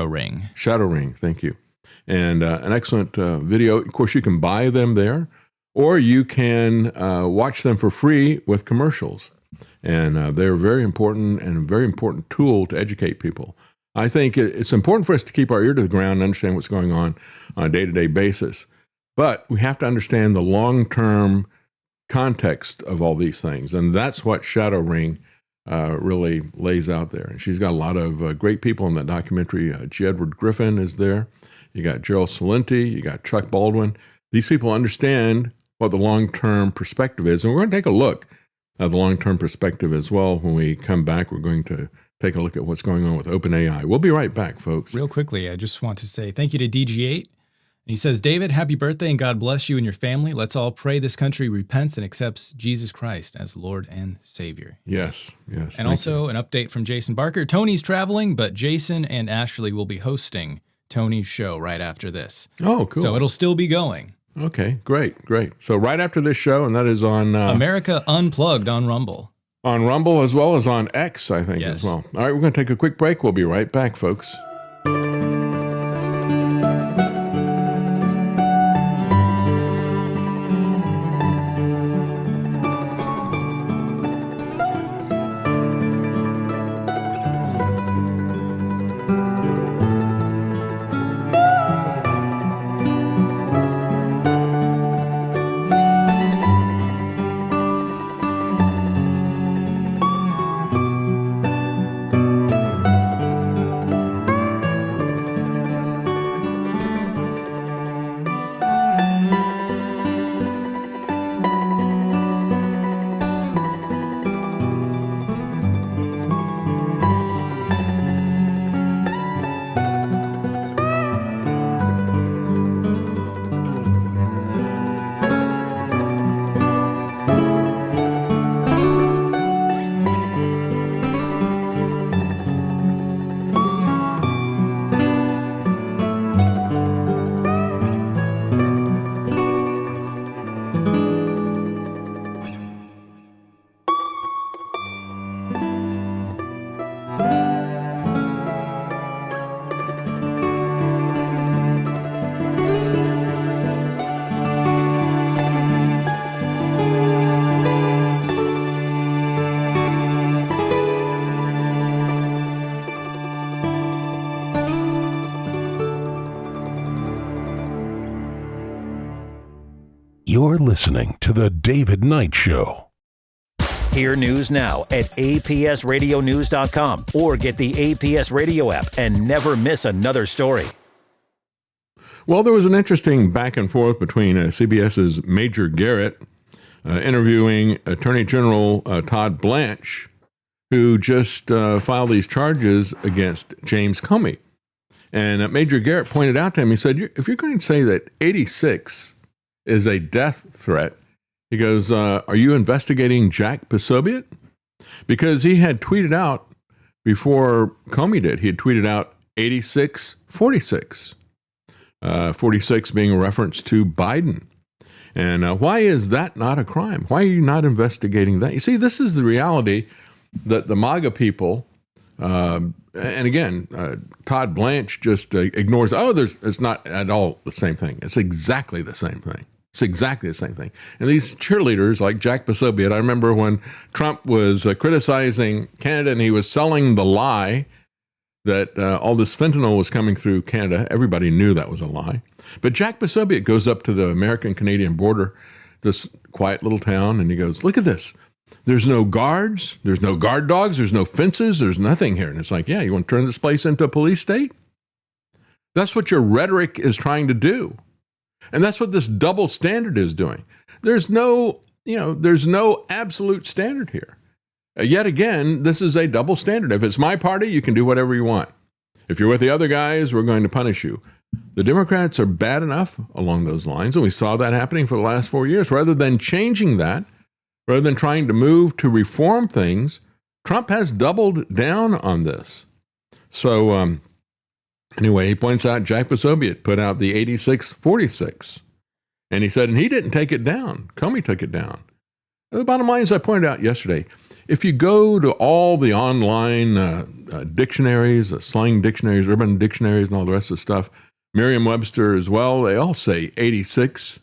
Ring. Shadow Ring, thank you. And an excellent video. Of course, you can buy them there, or you can watch them for free with commercials. And they're very important and a very important tool to educate people. I think it's important for us to keep our ear to the ground and understand what's going on a day-to-day basis. But we have to understand the long-term context of all these things. And that's what Shadow Ring really lays out there. And she's got a lot of great people in that documentary. G. Edward Griffin is there. You got Gerald Celente. You got Chuck Baldwin. These people understand what the long-term perspective is. And we're going to take a look at the long-term perspective as well. When we come back, we're going to take a look at what's going on with OpenAI. We'll be right back, folks. Real quickly, I just want to say thank you to DG8. He says, David, happy birthday and God bless you and your family. Let's all pray this country repents and accepts Jesus Christ as Lord and Savior. Yes. And also an update from Jason Barker. Tony's traveling, but Jason and Ashley will be hosting Tony's show right after this. Oh, cool. So it'll still be going. Okay, great. So right after this show, and that is on... America Unplugged on Rumble. On Rumble as well as on X, I think, as well. All right, we're going to take a quick break. We'll be right back, folks. You're listening to The David Knight Show. Hear news now at apsradionews.com or get the APS Radio app and never miss another story. Well, there was an interesting back and forth between CBS's Major Garrett interviewing Attorney General Todd Blanche, who just filed these charges against James Comey. And Major Garrett pointed out to him, he said, if you're going to say that 86 is a death threat, he goes, are you investigating Jack Posobiec? Because he had tweeted out before Comey did, he had tweeted out 86-46. 46 being a reference to Biden. And why is that not a crime? Why are you not investigating that? You see, this is the reality that the MAGA people, and again, Todd Blanche just ignores, it's not at all the same thing. It's exactly the same thing. It's exactly the same thing. And these cheerleaders like Jack Posobiec, I remember when Trump was criticizing Canada and he was selling the lie that all this fentanyl was coming through Canada. Everybody knew that was a lie. But Jack Posobiec goes up to the American-Canadian border, this quiet little town, and he goes, look at this. There's no guards. There's no guard dogs. There's no fences. There's nothing here. And it's like, yeah, you want to turn this place into a police state? That's what your rhetoric is trying to do. And that's what this double standard is doing. There's no absolute standard here. Yet again, this is a double standard. If it's my party, you can do whatever you want. If you're with the other guys, we're going to punish you. The Democrats are bad enough along those lines, and we saw that happening for the last 4 years. Rather than changing that, rather than trying to move to reform things, Trump has doubled down on this. So anyway, he points out Jack Posobiec put out the 86-46. And he said, and he didn't take it down. Comey took it down. And the bottom line, as I pointed out yesterday, if you go to all the online dictionaries, slang dictionaries, urban dictionaries, and all the rest of the stuff, Merriam-Webster as well, they all say 86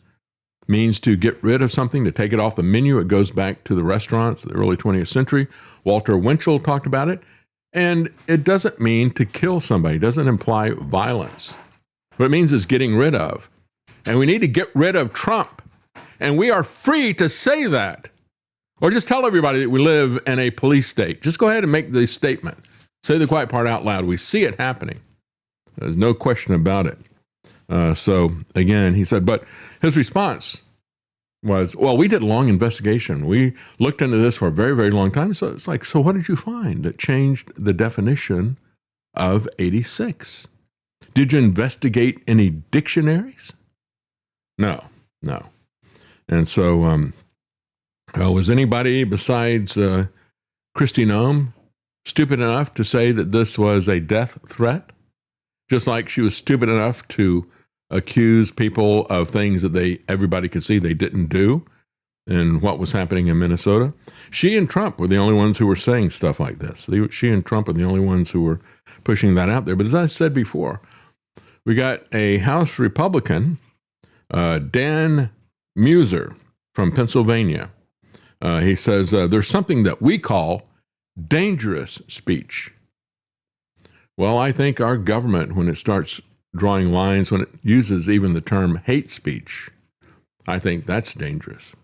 means to get rid of something, to take it off the menu. It goes back to the restaurants, the early 20th century. Walter Winchell talked about it. And it doesn't mean to kill somebody. It doesn't imply violence. What it means is getting rid of. And we need to get rid of Trump. And we are free to say that. Or just tell everybody that we live in a police state. Just go ahead and make the statement. Say the quiet part out loud. We see it happening. There's no question about it. So, again, he said, but his response was, well, we did a long investigation. We looked into this for a very, very long time. So it's like, so what did you find that changed the definition of 86? Did you investigate any dictionaries? No. And so, was anybody besides Kristi Noem stupid enough to say that this was a death threat? Just like she was stupid enough to accuse people of things that everybody could see they didn't do in what was happening in Minnesota. She and Trump were the only ones who were saying stuff like this. She and Trump are the only ones who were pushing that out there. But as I said before, we got a House Republican, Dan Muser from Pennsylvania. He says there's something that we call dangerous speech. Well, I think our government, when it starts drawing lines, when it uses even the term hate speech, I think that's dangerous.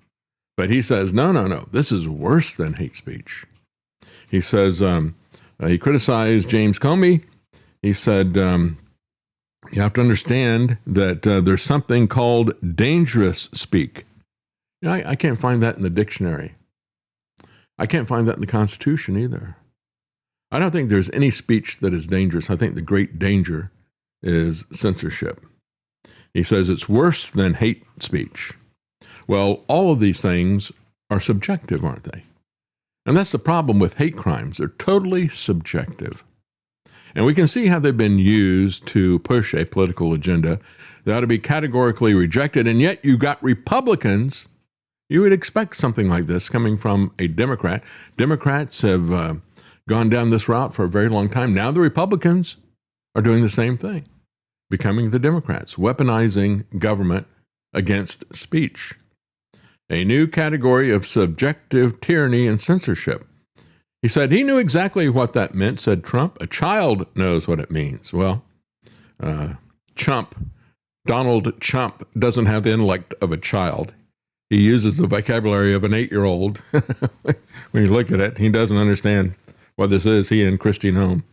But he says, no, this is worse than hate speech. He says, he criticized James Comey. He said, you have to understand that there's something called dangerous speak. I can't find that in the dictionary. I can't find that in the Constitution either. I don't think there's any speech that is dangerous. I think the great danger is censorship. He says it's worse than hate speech. Well, all of these things are subjective, aren't they? And that's the problem with hate crimes. They're totally subjective. And we can see how they've been used to push a political agenda that ought to be categorically rejected. And yet you've got Republicans. You would expect something like this coming from a Democrat. Democrats have gone down this route for a very long time. Now the Republicans are doing the same thing, becoming the Democrats, weaponizing government against speech. A new category of subjective tyranny and censorship. He said he knew exactly what that meant, said Trump. A child knows what it means. Well, Donald Trump doesn't have the intellect of a child. he uses the vocabulary of an 8-year-old. When you look at it, he doesn't understand what this is, he and Christine Home.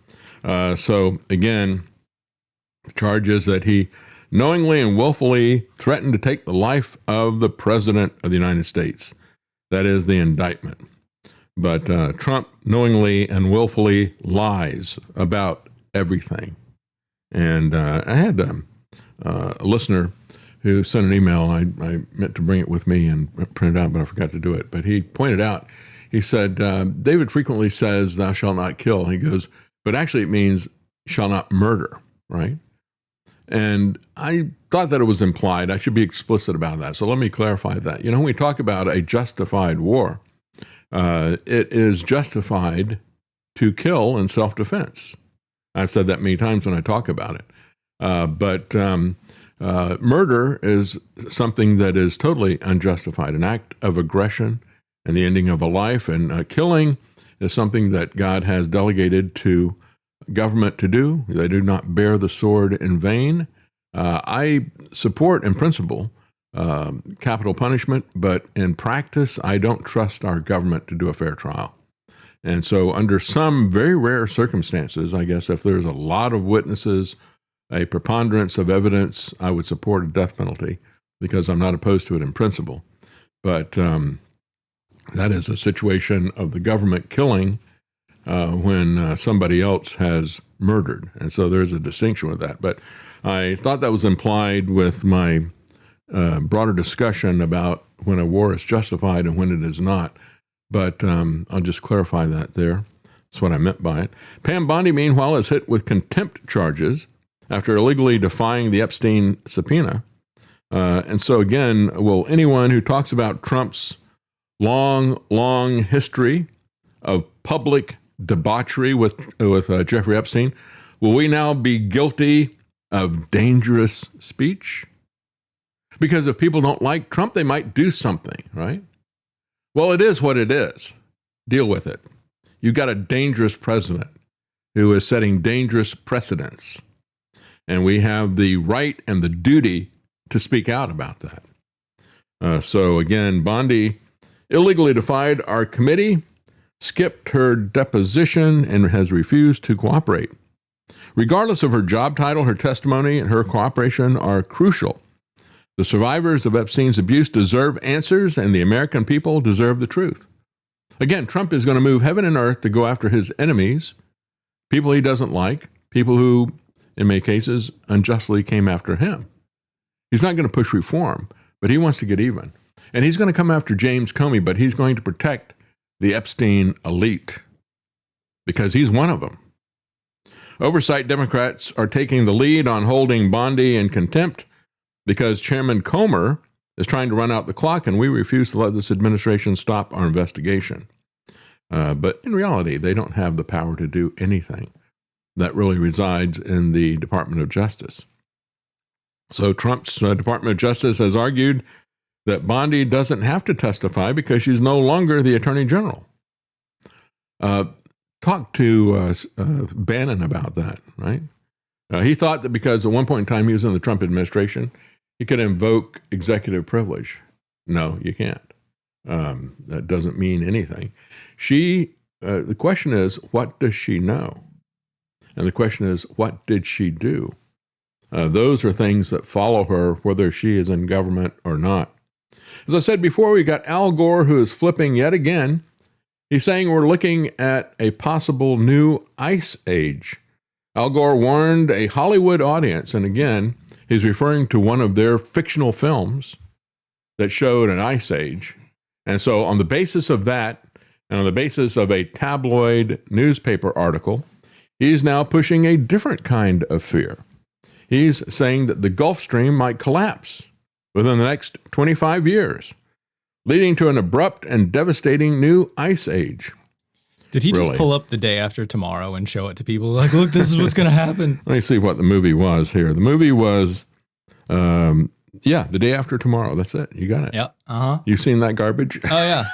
So again, charges that he knowingly and willfully threatened to take the life of the President of the United States. That is the indictment. But Trump knowingly and willfully lies about everything. And I had a listener who sent an email. I meant to bring it with me and print it out, but I forgot to do it. But he pointed out, he said, David frequently says, thou shalt not kill. He goes, but actually it means shall not murder, right? And I thought that it was implied. I should be explicit about that. So let me clarify that. You know, when we talk about a justified war, it is justified to kill in self-defense. I've said that many times when I talk about it. But murder is something that is totally unjustified, an act of aggression and the ending of a life. And killing is something that God has delegated to government to do. They do not bear the sword in vain. I support in principle capital punishment, but in practice, I don't trust our government to do a fair trial. And so under some very rare circumstances, I guess if there's a lot of witnesses, a preponderance of evidence, I would support a death penalty because I'm not opposed to it in principle. But that is a situation of the government killing when somebody else has murdered. And so there's a distinction with that. But I thought that was implied with my broader discussion about when a war is justified and when it is not. But I'll just clarify that there. That's what I meant by it. Pam Bondi, meanwhile, is hit with contempt charges after illegally defying the Epstein subpoena. And so again, will anyone who talks about Trump's long history of public debauchery with Jeffrey Epstein, will we now be guilty of dangerous speech? Because if people don't like Trump, they might do something, right? Well, it is what it is. Deal with it. You've got a dangerous president who is setting dangerous precedents. And we have the right and the duty to speak out about that. So again, Bondi illegally defied our committee, skipped her deposition, and has refused to cooperate. Regardless of her job title, her testimony and her cooperation are crucial. The survivors of Epstein's abuse deserve answers, and the American people deserve the truth. Again, Trump is going to move heaven and earth to go after his enemies, people he doesn't like, people who, in many cases, unjustly came after him. He's not going to push reform, but he wants to get even. And he's going to come after James Comey, but he's going to protect the Epstein elite because he's one of them. Oversight Democrats are taking the lead on holding Bondi in contempt because Chairman Comer is trying to run out the clock, and we refuse to let this administration stop our investigation. But in reality, they don't have the power to do anything. That really resides in the Department of Justice. So Trump's Department of Justice has argued that Bondi doesn't have to testify because she's no longer the Attorney General. Talk to Bannon about that, right? He thought that because at one point in time he was in the Trump administration, he could invoke executive privilege. No, you can't. That doesn't mean anything. The question is, what does she know? And the question is, what did she do? Those are things that follow her, whether she is in government or not. As I said before, we got Al Gore, who is flipping yet again. He's saying we're looking at a possible new ice age. Al Gore warned a Hollywood audience, and again, he's referring to one of their fictional films that showed an ice age. And so on the basis of that, and on the basis of a tabloid newspaper article, he's now pushing a different kind of fear. He's saying that the Gulf Stream might collapse within the next 25 years, leading to an abrupt and devastating new ice age. Did he just pull up the day after tomorrow and show it to people? Like, look, this is what's going to happen. Let me see what the movie was here. The movie was, The Day After Tomorrow. That's it. You got it. Yep. Uh-huh. You've seen that garbage? Oh, yeah.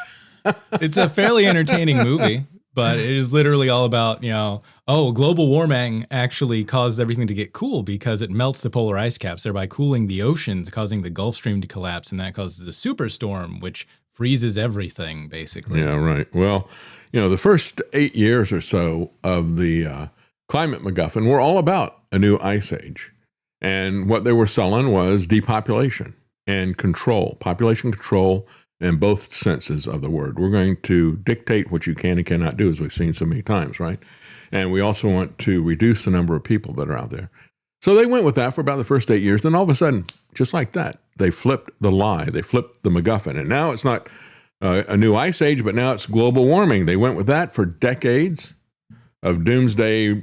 It's a fairly entertaining movie, but it is literally all about, Oh, global warming actually causes everything to get cool because it melts the polar ice caps, thereby cooling the oceans, causing the Gulf Stream to collapse, and that causes a superstorm, which freezes everything, basically. Yeah, right. Well, the first 8 years or so of the climate MacGuffin were all about a new ice age. And what they were selling was depopulation and control, population control in both senses of the word. We're going to dictate what you can and cannot do, as we've seen so many times, right? And we also want to reduce the number of people that are out there. So they went with that for about the first 8 years. Then all of a sudden, just like that, they flipped the lie. They flipped the MacGuffin. And now it's not a new ice age, but now it's global warming. They went with that for decades of doomsday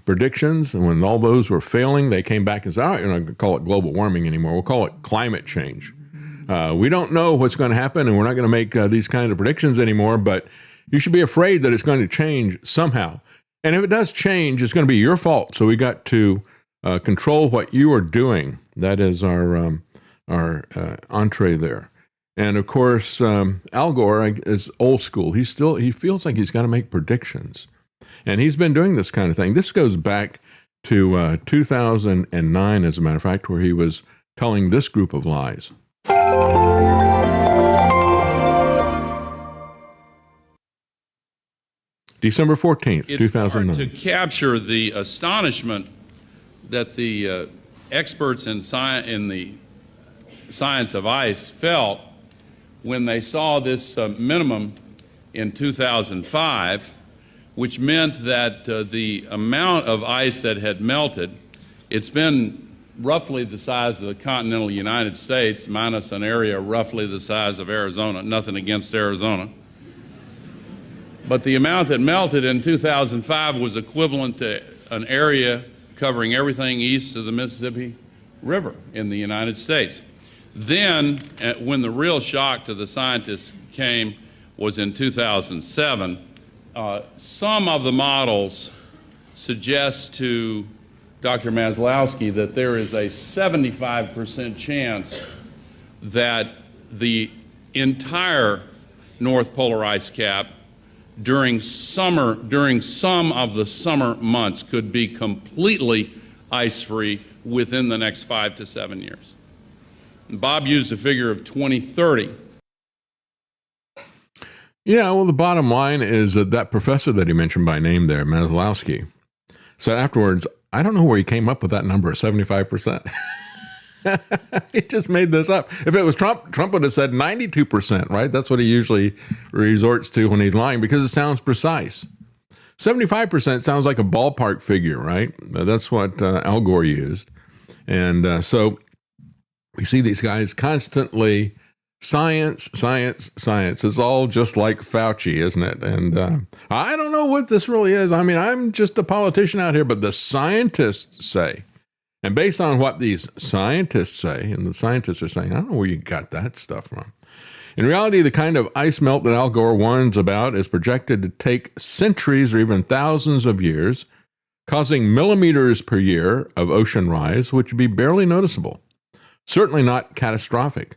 predictions. And when all those were failing, they came back and said, all right, we're not going to call it global warming anymore. We'll call it climate change. We don't know what's going to happen, and we're not going to make these kinds of predictions anymore, but you should be afraid that it's going to change somehow. And if it does change, it's going to be your fault. So we got to control what you are doing. That is our entree there. And of course, Al Gore is old school. He feels like he's got to make predictions. And he's been doing this kind of thing. This goes back to 2009, as a matter of fact, where he was telling this group of lies. December 14th, 2009. It's hard to capture the astonishment that the experts in the science of ice felt when they saw this minimum in 2005, which meant that the amount of ice that had melted, it's been roughly the size of the continental United States, minus an area roughly the size of Arizona. Nothing against Arizona. But the amount that melted in 2005 was equivalent to an area covering everything east of the Mississippi River in the United States. Then, when the real shock to the scientists came was in 2007, some of the models suggest to Dr. Maslowski that there is a 75% chance that the entire North Polar ice cap during some of the summer months could be completely ice-free within the next 5 to 7 years. And Bob used a figure of 2030. Yeah, well, the bottom line is that professor that he mentioned by name there, Maslowski, said afterwards, I don't know where he came up with that number of 75%. He just made this up. If it was Trump would have said 92%, right? That's what he usually resorts to when he's lying because it sounds precise. 75% sounds like a ballpark figure, right? That's what Al Gore used. And so we see these guys constantly, science. It's all just like Fauci, isn't it? And I don't know what this really is. I mean, I'm just a politician out here, but the scientists say, and based on what these scientists say, and the scientists are saying, I don't know where you got that stuff from. In reality, the kind of ice melt that Al Gore warns about is projected to take centuries or even thousands of years, causing millimeters per year of ocean rise, which would be barely noticeable. Certainly not catastrophic.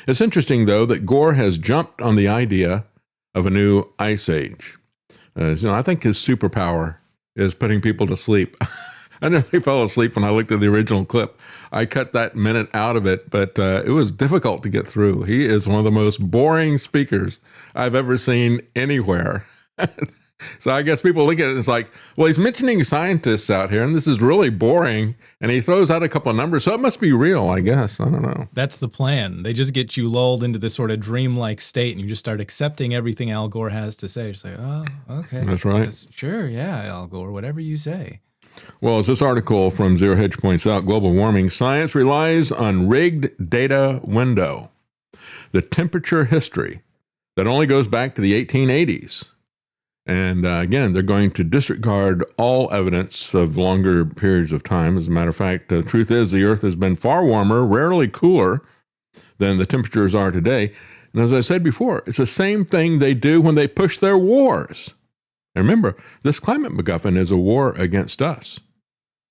It's interesting, though, that Gore has jumped on the idea of a new ice age. I think his superpower is putting people to sleep. I nearly fell asleep when I looked at the original clip. I cut that minute out of it, but it was difficult to get through. He is one of the most boring speakers I've ever seen anywhere. So I guess people look at it and it's like, well, he's mentioning scientists out here, and this is really boring. And he throws out a couple of numbers, so it must be real, I guess. I don't know. That's the plan. They just get you lulled into this sort of dreamlike state, and you just start accepting everything Al Gore has to say. It's like, oh, okay. That's right. Sure, yeah, Al Gore, whatever you say. Well, as this article from Zero Hedge points out, global warming science relies on rigged data window, the temperature history that only goes back to the 1880s. And again, they're going to disregard all evidence of longer periods of time. As a matter of fact, the truth is the Earth has been far warmer, rarely cooler than the temperatures are today. And as I said before, it's the same thing they do when they push their wars. And remember, this climate MacGuffin is a war against us.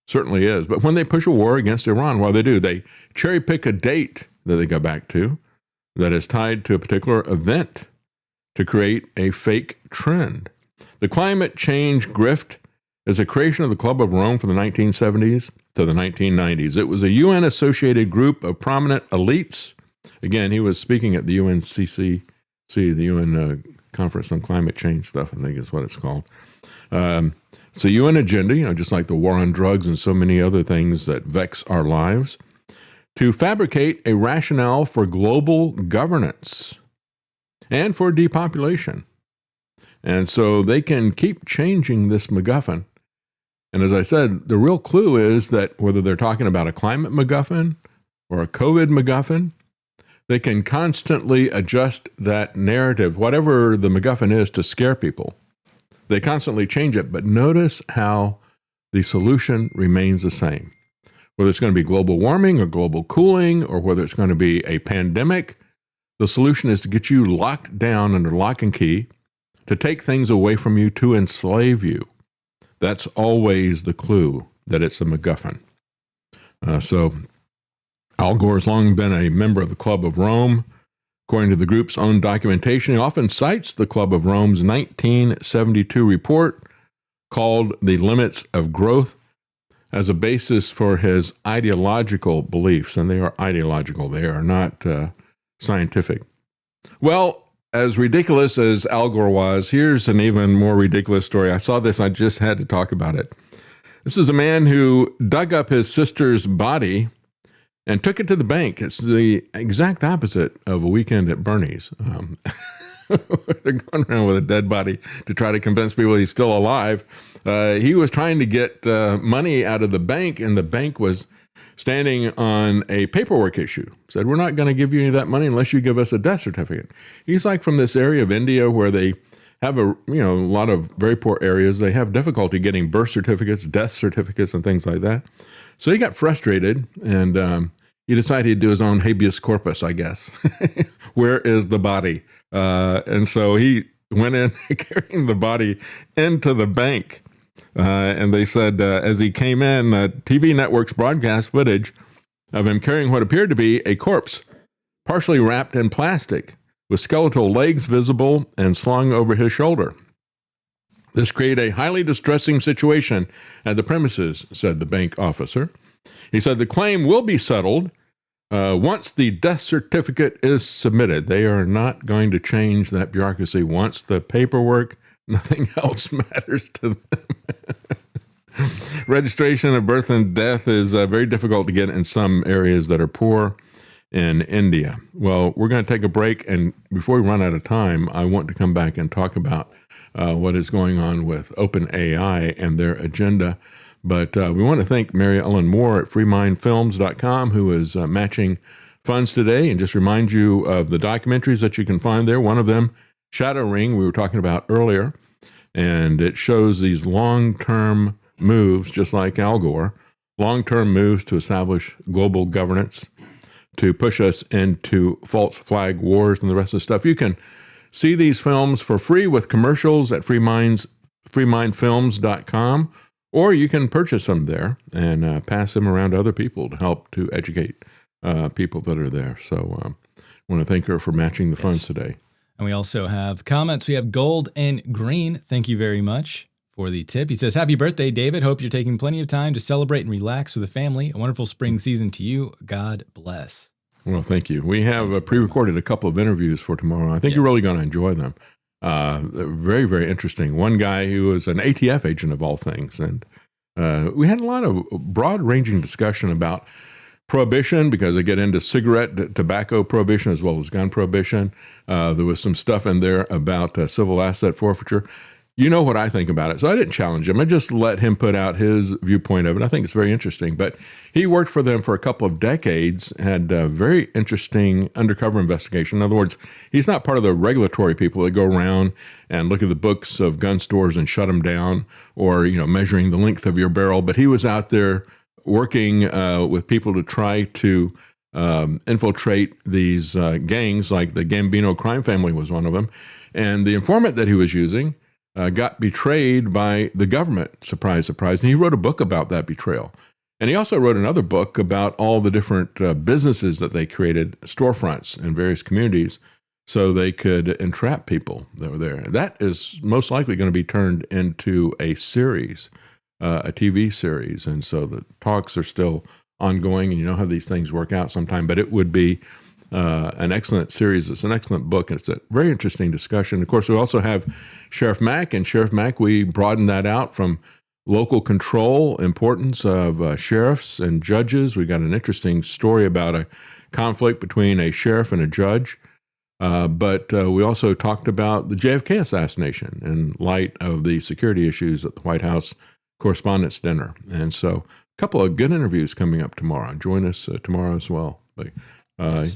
Certainly is. But when they push a war against Iran, what do? They cherry pick a date that they go back to that is tied to a particular event to create a fake trend. The climate change grift is the creation of the Club of Rome from the 1970s to the 1990s. It was a UN-associated group of prominent elites. Again, he was speaking at the UNCCC, the UN Conference on Climate Change stuff, I think is what it's called. It's a UN agenda, just like the war on drugs and so many other things that vex our lives, to fabricate a rationale for global governance and for depopulation. And so they can keep changing this MacGuffin. And as I said, the real clue is that whether they're talking about a climate MacGuffin or a COVID MacGuffin, they can constantly adjust that narrative, whatever the MacGuffin is, to scare people. They constantly change it, but notice how the solution remains the same. Whether it's going to be global warming or global cooling, or whether it's going to be a pandemic, the solution is to get you locked down under lock and key, to take things away from you, to enslave you. That's always the clue that it's a MacGuffin. So Al Gore has long been a member of the Club of Rome. According to the group's own documentation, he often cites the Club of Rome's 1972 report called The Limits of Growth as a basis for his ideological beliefs. And they are ideological. They are not scientific. Well, as ridiculous as Al Gore was, here's an even more ridiculous story. I saw this. I just had to talk about it. This is a man who dug up his sister's body and took it to the bank. It's the exact opposite of a weekend at Bernie's. They're going around with a dead body to try to convince people he's still alive. He was trying to get money out of the bank, and the bank was standing on a paperwork issue. Said, we're not going to give you any of that money unless you give us a death certificate. He's like from this area of India where they have a lot of very poor areas. They have difficulty getting birth certificates, death certificates, and things like that. So he got frustrated, and he decided he'd do his own habeas corpus, I guess. Where is the body? And so he went in carrying the body into the bank. And they said as he came in, TV networks broadcast footage of him carrying what appeared to be a corpse, partially wrapped in plastic, with skeletal legs visible and slung over his shoulder. This created a highly distressing situation at the premises, said the bank officer. He said the claim will be settled once the death certificate is submitted. They are not going to change that bureaucracy. Once the paperwork, nothing else matters to them. Registration of birth and death is very difficult to get in some areas that are poor in India. Well, we're going to take a break, and before we run out of time, I want to come back and talk about what is going on with OpenAI and their agenda. But we want to thank Mary Ellen Moore at freemindfilms.com, who is matching funds today, and just remind you of the documentaries that you can find there. One of them, Shadow Ring, we were talking about earlier, and it shows these long-term moves, just like Al Gore, long-term moves to establish global governance, to push us into false flag wars and the rest of the stuff. You can see these films for free with commercials at freemindfilms.com, or you can purchase them there and pass them around to other people to help to educate people that are there. So I want to thank her for matching the funds today. And we also have comments. We have Gold and Green. Thank you very much for the tip. He says, happy birthday, David. Hope you're taking plenty of time to celebrate and relax with the family. A wonderful spring season to you. God bless. Well, thank you. We have pre-recorded a couple of interviews for tomorrow. I think you're really going to enjoy them. Very, very interesting. One guy who was an ATF agent of all things. And we had a lot of broad-ranging discussion about prohibition, because they get into cigarette, tobacco prohibition, as well as gun prohibition. There was some stuff in there about civil asset forfeiture. You know what I think about it. So I didn't challenge him. I just let him put out his viewpoint of it. I think it's very interesting. But he worked for them for a couple of decades, had a very interesting undercover investigation. In other words, he's not part of the regulatory people that go around and look at the books of gun stores and shut them down, or, measuring the length of your barrel. But he was out there working with people to try to infiltrate these gangs, like the Gambino crime family was one of them. And the informant that he was using got betrayed by the government. Surprise, surprise. And he wrote a book about that betrayal. And he also wrote another book about all the different businesses that they created, storefronts in various communities, so they could entrap people that were there. That is most likely going to be turned into a series. a TV series. And so the talks are still ongoing, and you know how these things work out sometime, but it would be an excellent series. It's an excellent book, and it's a very interesting discussion. Of course, we also have Sheriff Mack, and Sheriff Mack, we broadened that out from local control, importance of sheriffs and judges. We got an interesting story about a conflict between a sheriff and a judge. But we also talked about the JFK assassination in light of the security issues at the White House Correspondents' Dinner. And so a couple of good interviews coming up tomorrow. Join us tomorrow as well. But,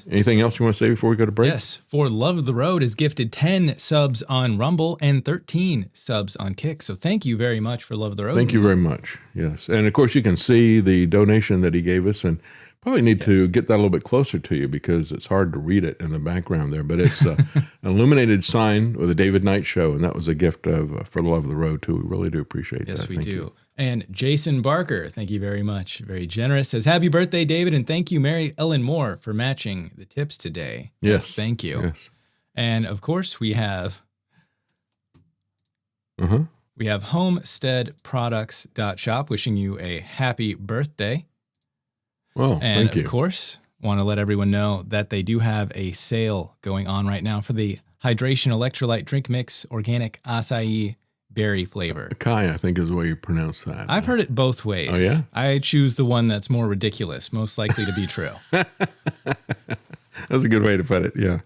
anything else you want to say before we go to break? Yes. For Love of the Road is gifted 10 subs on Rumble and 13 subs on Kick. So thank you very much for Love of the Road. Thank you very much. Yes. And of course, you can see the donation that he gave us, and probably need to get that a little bit closer to you because it's hard to read it in the background there. But it's an illuminated sign with a David Knight Show, and that was a gift of For the Love of the Road, too. We really do appreciate that. Yes, we Thank do. you. And Jason Barker, thank you very much. Very generous. Says, happy birthday, David, and thank you, Mary Ellen Moore, for matching the tips today. Yes. Thank you. Yes. And, of course, we have... We have homesteadproducts.shop wishing you a happy birthday. Well, and thank you. Of course, want to let everyone know that they do have a sale going on right now for the Hydration Electrolyte Drink Mix Organic Acai Berry flavor. Kai, I think is the way you pronounce that. I've heard it both ways. Oh, yeah? I choose the one that's more ridiculous, most likely to be true. That's a good way to put it, yeah.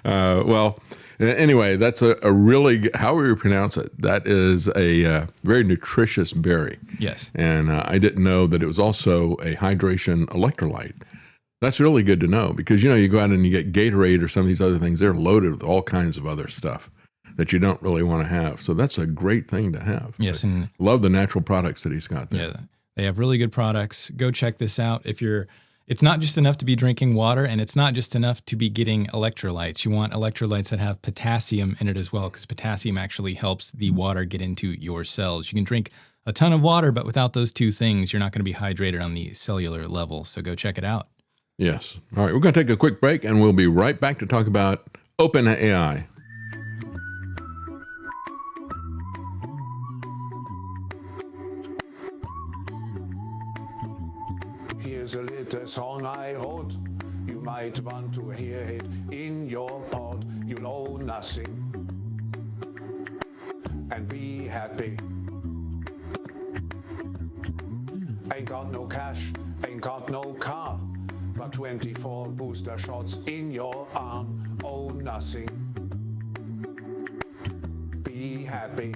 Well, anyway, that's a really, however you pronounce it, that is a very nutritious berry. Yes. And I didn't know that it was also a hydration electrolyte. That's really good to know because, you know, you go out and you get Gatorade or some of these other things, they're loaded with all kinds of other stuff that you don't really want to have. So that's a great thing to have. Yes. And love the natural products that he's got there. Yeah, they have really good products. Go check this out. It's not just enough to be drinking water, and it's not just enough to be getting electrolytes. You want electrolytes that have potassium in it as well, because potassium actually helps the water get into your cells. You can drink a ton of water, but without those two things, you're not going to be hydrated on the cellular level. So go check it out. Yes. All right, we're going to take a quick break, and we'll be right back to talk about OpenAI. Here's a little song I wrote. You might want to hear it in your pod. You'll owe nothing and be happy. Ain't got no cash, ain't got no car, but 24 booster shots in your arm. Owe nothing. Be happy.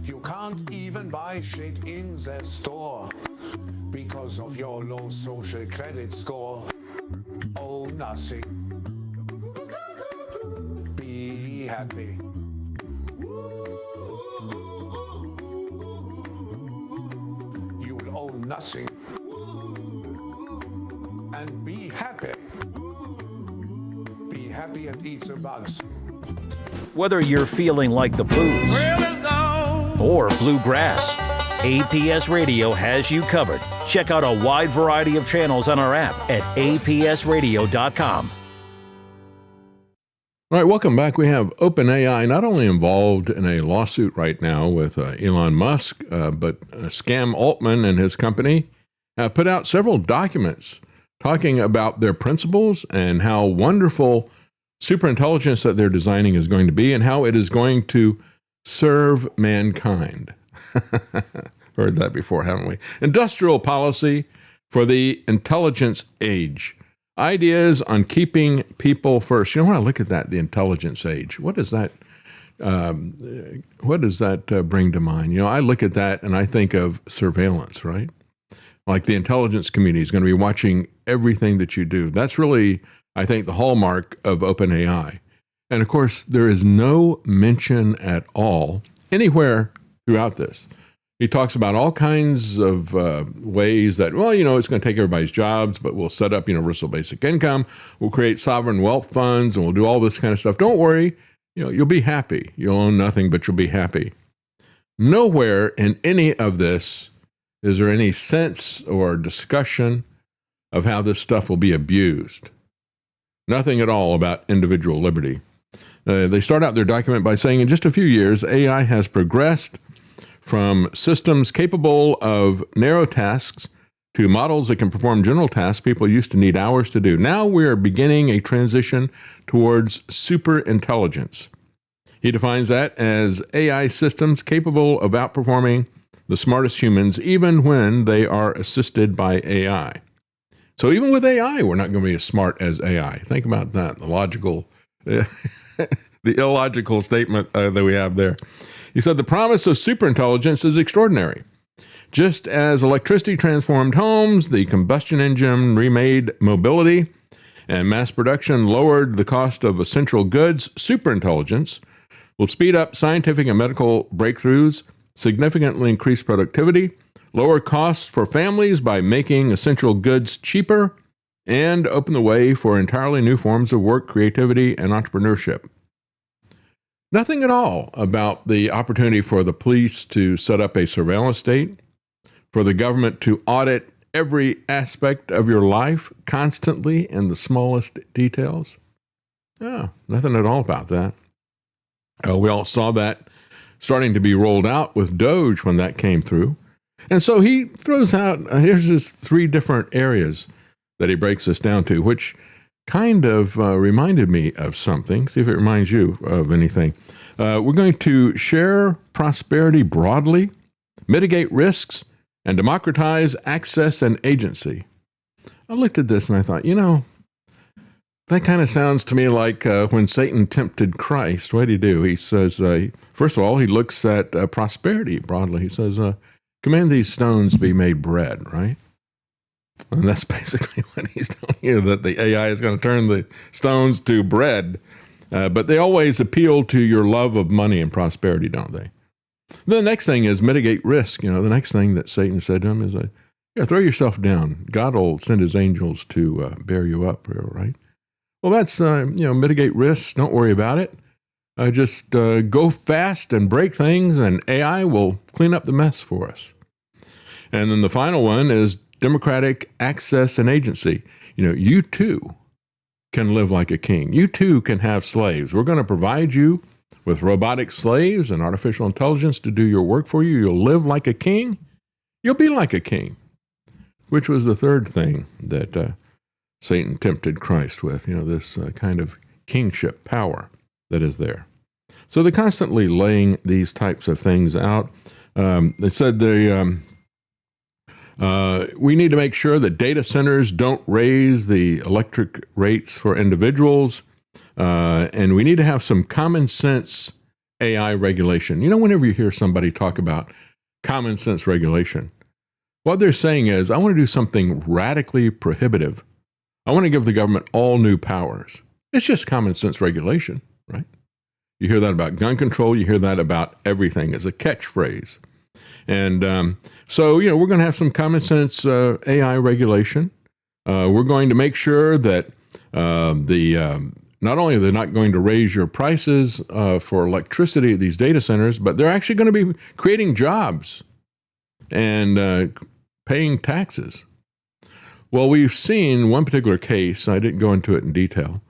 You can't even buy shit in the store because of your low social credit score. Oh, nothing. Be happy. You'll own nothing. And be happy. Be happy and eat the bugs. Whether you're feeling like the blues or bluegrass, APS Radio has you covered. Check out a wide variety of channels on our app at apsradio.com. All right, welcome back. We have OpenAI not only involved in a lawsuit right now with Elon Musk, but Scam Altman and his company have put out several documents talking about their principles and how wonderful superintelligence that they're designing is going to be and how it is going to serve mankind. Heard that before, haven't we? Industrial policy for the intelligence age. Ideas on keeping people first. You know, when I look at that, the intelligence age, what does that bring to mind? You know, I look at that and I think of surveillance, right? Like the intelligence community is going to be watching everything that you do. That's really, I think, the hallmark of OpenAI. And of course, there is no mention at all anywhere throughout this. He talks about all kinds of ways that, well, you know, it's going to take everybody's jobs, but we'll set up universal basic income. We'll create sovereign wealth funds, and we'll do all this kind of stuff. Don't worry, you know, you'll be happy. You'll own nothing, but you'll be happy. Nowhere in any of this is there any sense or discussion of how this stuff will be abused. Nothing at all about individual liberty. They start out their document by saying, in just a few years, AI has progressed From systems capable of narrow tasks to models that can perform general tasks people used to need hours to do. Now we're beginning a transition towards superintelligence. He defines that as AI systems capable of outperforming the smartest humans, even when they are assisted by AI. So even with AI, we're not going to be as smart as AI. Think about that, the illogical statement that we have there. He said the promise of superintelligence is extraordinary. Just as electricity transformed homes, the combustion engine remade mobility, and mass production lowered the cost of essential goods, superintelligence will speed up scientific and medical breakthroughs, significantly increase productivity, lower costs for families by making essential goods cheaper, and open the way for entirely new forms of work, creativity, and entrepreneurship. Nothing at all about the opportunity for the police to set up a surveillance state, for the government to audit every aspect of your life constantly in the smallest details. Oh, nothing at all about that. We all saw that starting to be rolled out with Doge when that came through. And so he throws out, here's just 3 different areas that he breaks this down to, which kind of reminded me of something. See if it reminds you of anything. We're going to share prosperity broadly, mitigate risks, and democratize access and agency. I looked at this and I thought, that kind of sounds to me like when Satan tempted Christ. What did he do? He says, first of all, he looks at prosperity broadly. He says, command these stones be made bread, right? And that's basically what he's telling you, that the AI is going to turn the stones to bread. But they always appeal to your love of money and prosperity, don't they? The next thing is mitigate risk. The next thing that Satan said to him is, throw yourself down. God will send his angels to bear you up, right? Well, that's, mitigate risks. Don't worry about it. Just go fast and break things, and AI will clean up the mess for us. And then the final one is democratic access and agency. You too can live like a king. You too can have slaves. We're going to provide you with robotic slaves and artificial intelligence to do your work for you. You'll live like a king. You'll be like a king, which was the third thing that Satan tempted Christ with, this kind of kingship power that is there. So they're constantly laying these types of things out. They said we need to make sure that data centers don't raise the electric rates for individuals, and we need to have some common sense AI regulation. Whenever you hear somebody talk about common sense regulation, what they're saying is, I want to do something radically prohibitive. I want to give the government all new powers. It's just common sense regulation, right? You hear that about gun control. You hear that about everything as a catchphrase. And so, we're going to have some common sense AI regulation. We're going to make sure that not only are they not going to raise your prices for electricity at these data centers, but they're actually going to be creating jobs and paying taxes. Well, we've seen one particular case, I didn't go into it in detail,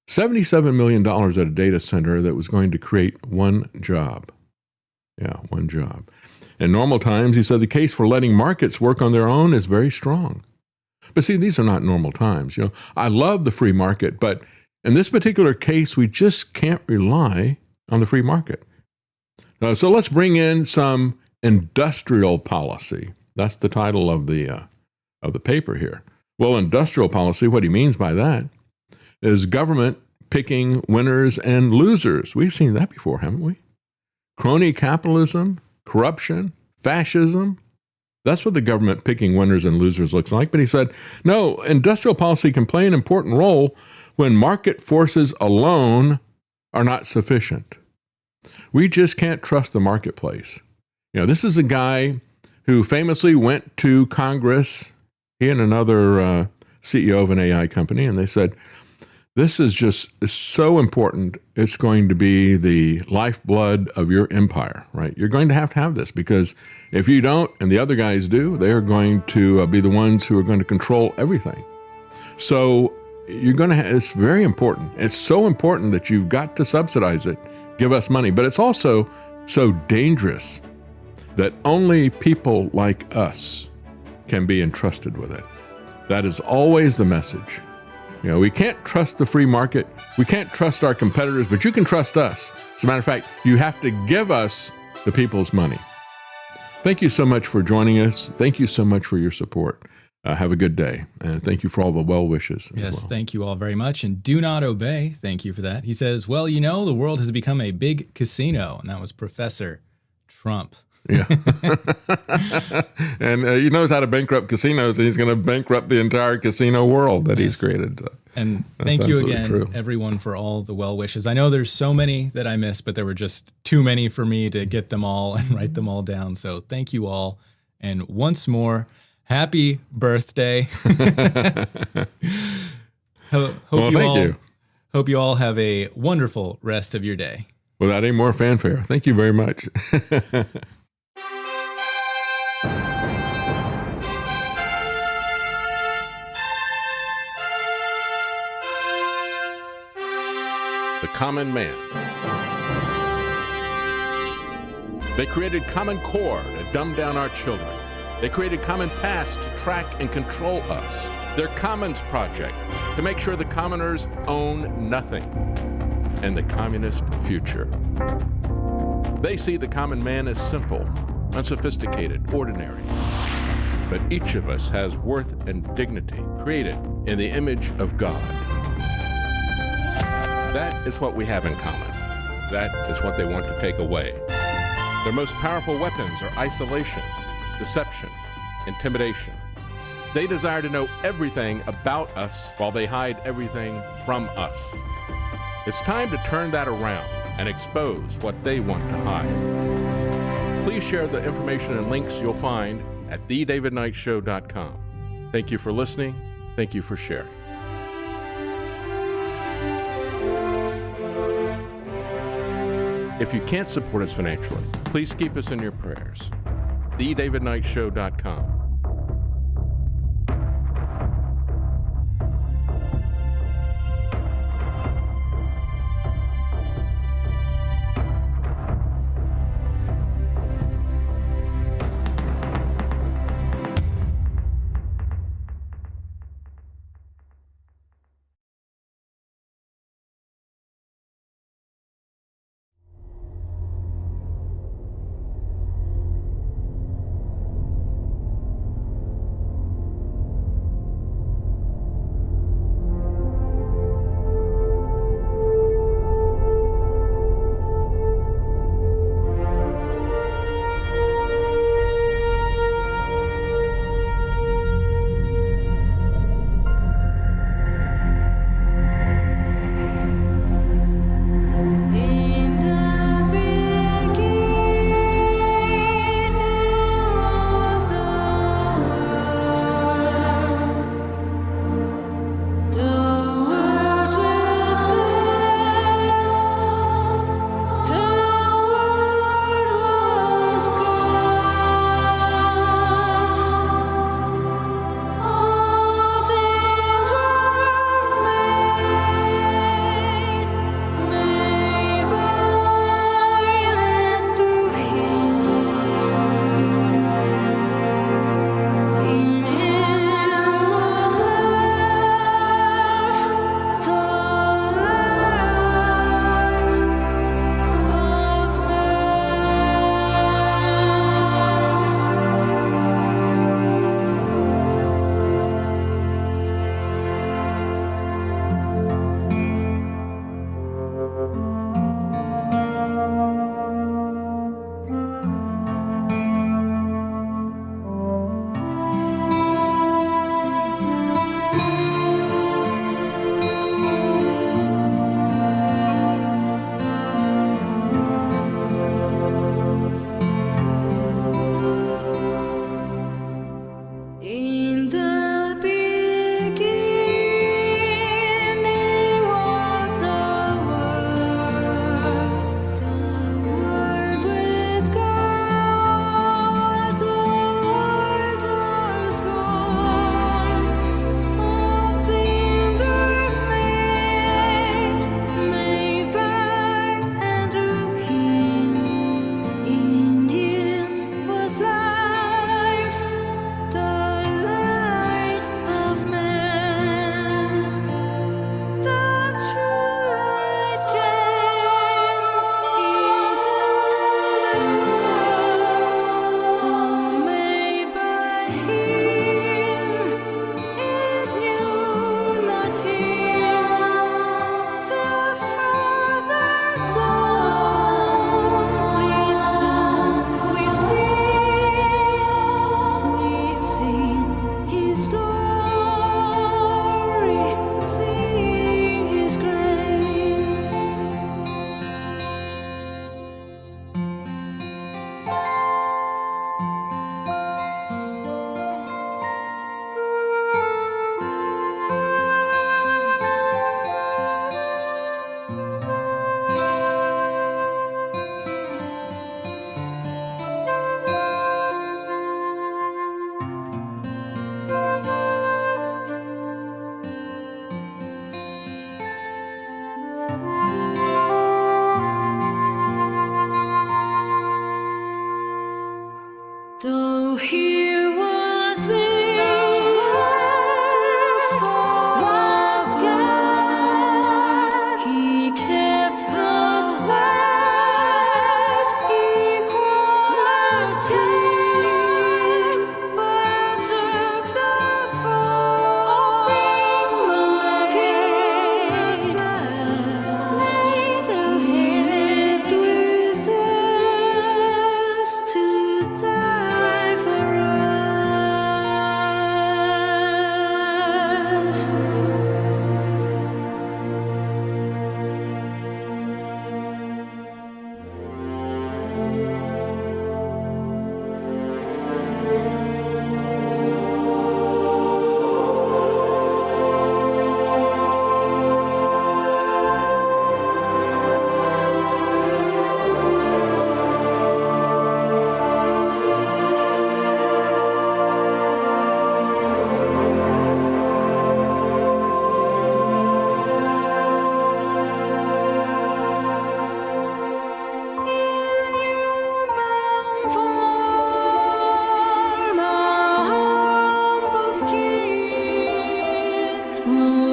$77 million at a data center that was going to create one job. Yeah, one job. In normal times, he said the case for letting markets work on their own is very strong. But see, these are not normal times. I love the free market, but in this particular case, we just can't rely on the free market. So let's bring in some industrial policy. That's the title of the paper here. Well, industrial policy, what he means by that is government picking winners and losers. We've seen that before, haven't we? Crony capitalism, corruption, fascism. That's what the government picking winners and losers looks like. But he said, no, industrial policy can play an important role when market forces alone are not sufficient. We just can't trust the marketplace. This is a guy who famously went to Congress, he and another CEO of an AI company, and they said, this is just so important. It's going to be the lifeblood of your empire, right? You're going to have this, because if you don't and the other guys do, they are going to be the ones who are going to control everything. So you're going to it's very important. It's so important that you've got to subsidize it, give us money. But it's also so dangerous that only people like us can be entrusted with it. That is always the message. You know, we can't trust the free market. We can't trust our competitors, but you can trust us. As a matter of fact, you have to give us the people's money. Thank you so much for joining us. Thank you so much for your support. Have a good day. And thank you for all the well wishes. Yes, thank you all very much. And do not obey. Thank you for that. He says, well, you know, the world has become a big casino. And that was Professor Trump. Yeah. And he knows how to bankrupt casinos, and he's going to bankrupt the entire casino world that he's created. And thank you again, everyone, for all the well wishes. I know there's so many that I missed, but there were just too many for me to get them all and write them all down. So thank you all. And once more, happy birthday. Hope you all have a wonderful rest of your day. Without any more fanfare, thank you very much. The Common Man. They created Common Core to dumb down our children. They created Common Pass to track and control us. Their Commons Project to make sure the commoners own nothing. And the communist future. They see the common man as simple, unsophisticated, ordinary. But each of us has worth and dignity created in the image of God. That is what we have in common. That is what they want to take away. Their most powerful weapons are isolation, deception, intimidation. They desire to know everything about us while they hide everything from us. It's time to turn that around and expose what they want to hide. Please share the information and links you'll find at thedavidknightshow.com. Thank you for listening. Thank you for sharing. If you can't support us financially, please keep us in your prayers. thedavidknightshow.com.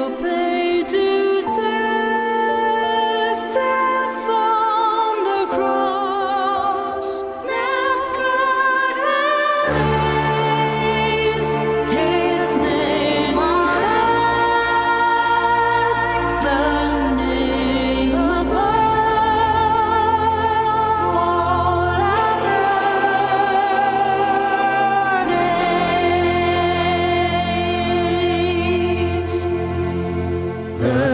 pay to death, death on the cross. Now God has raised His name on high, the name above all other names. The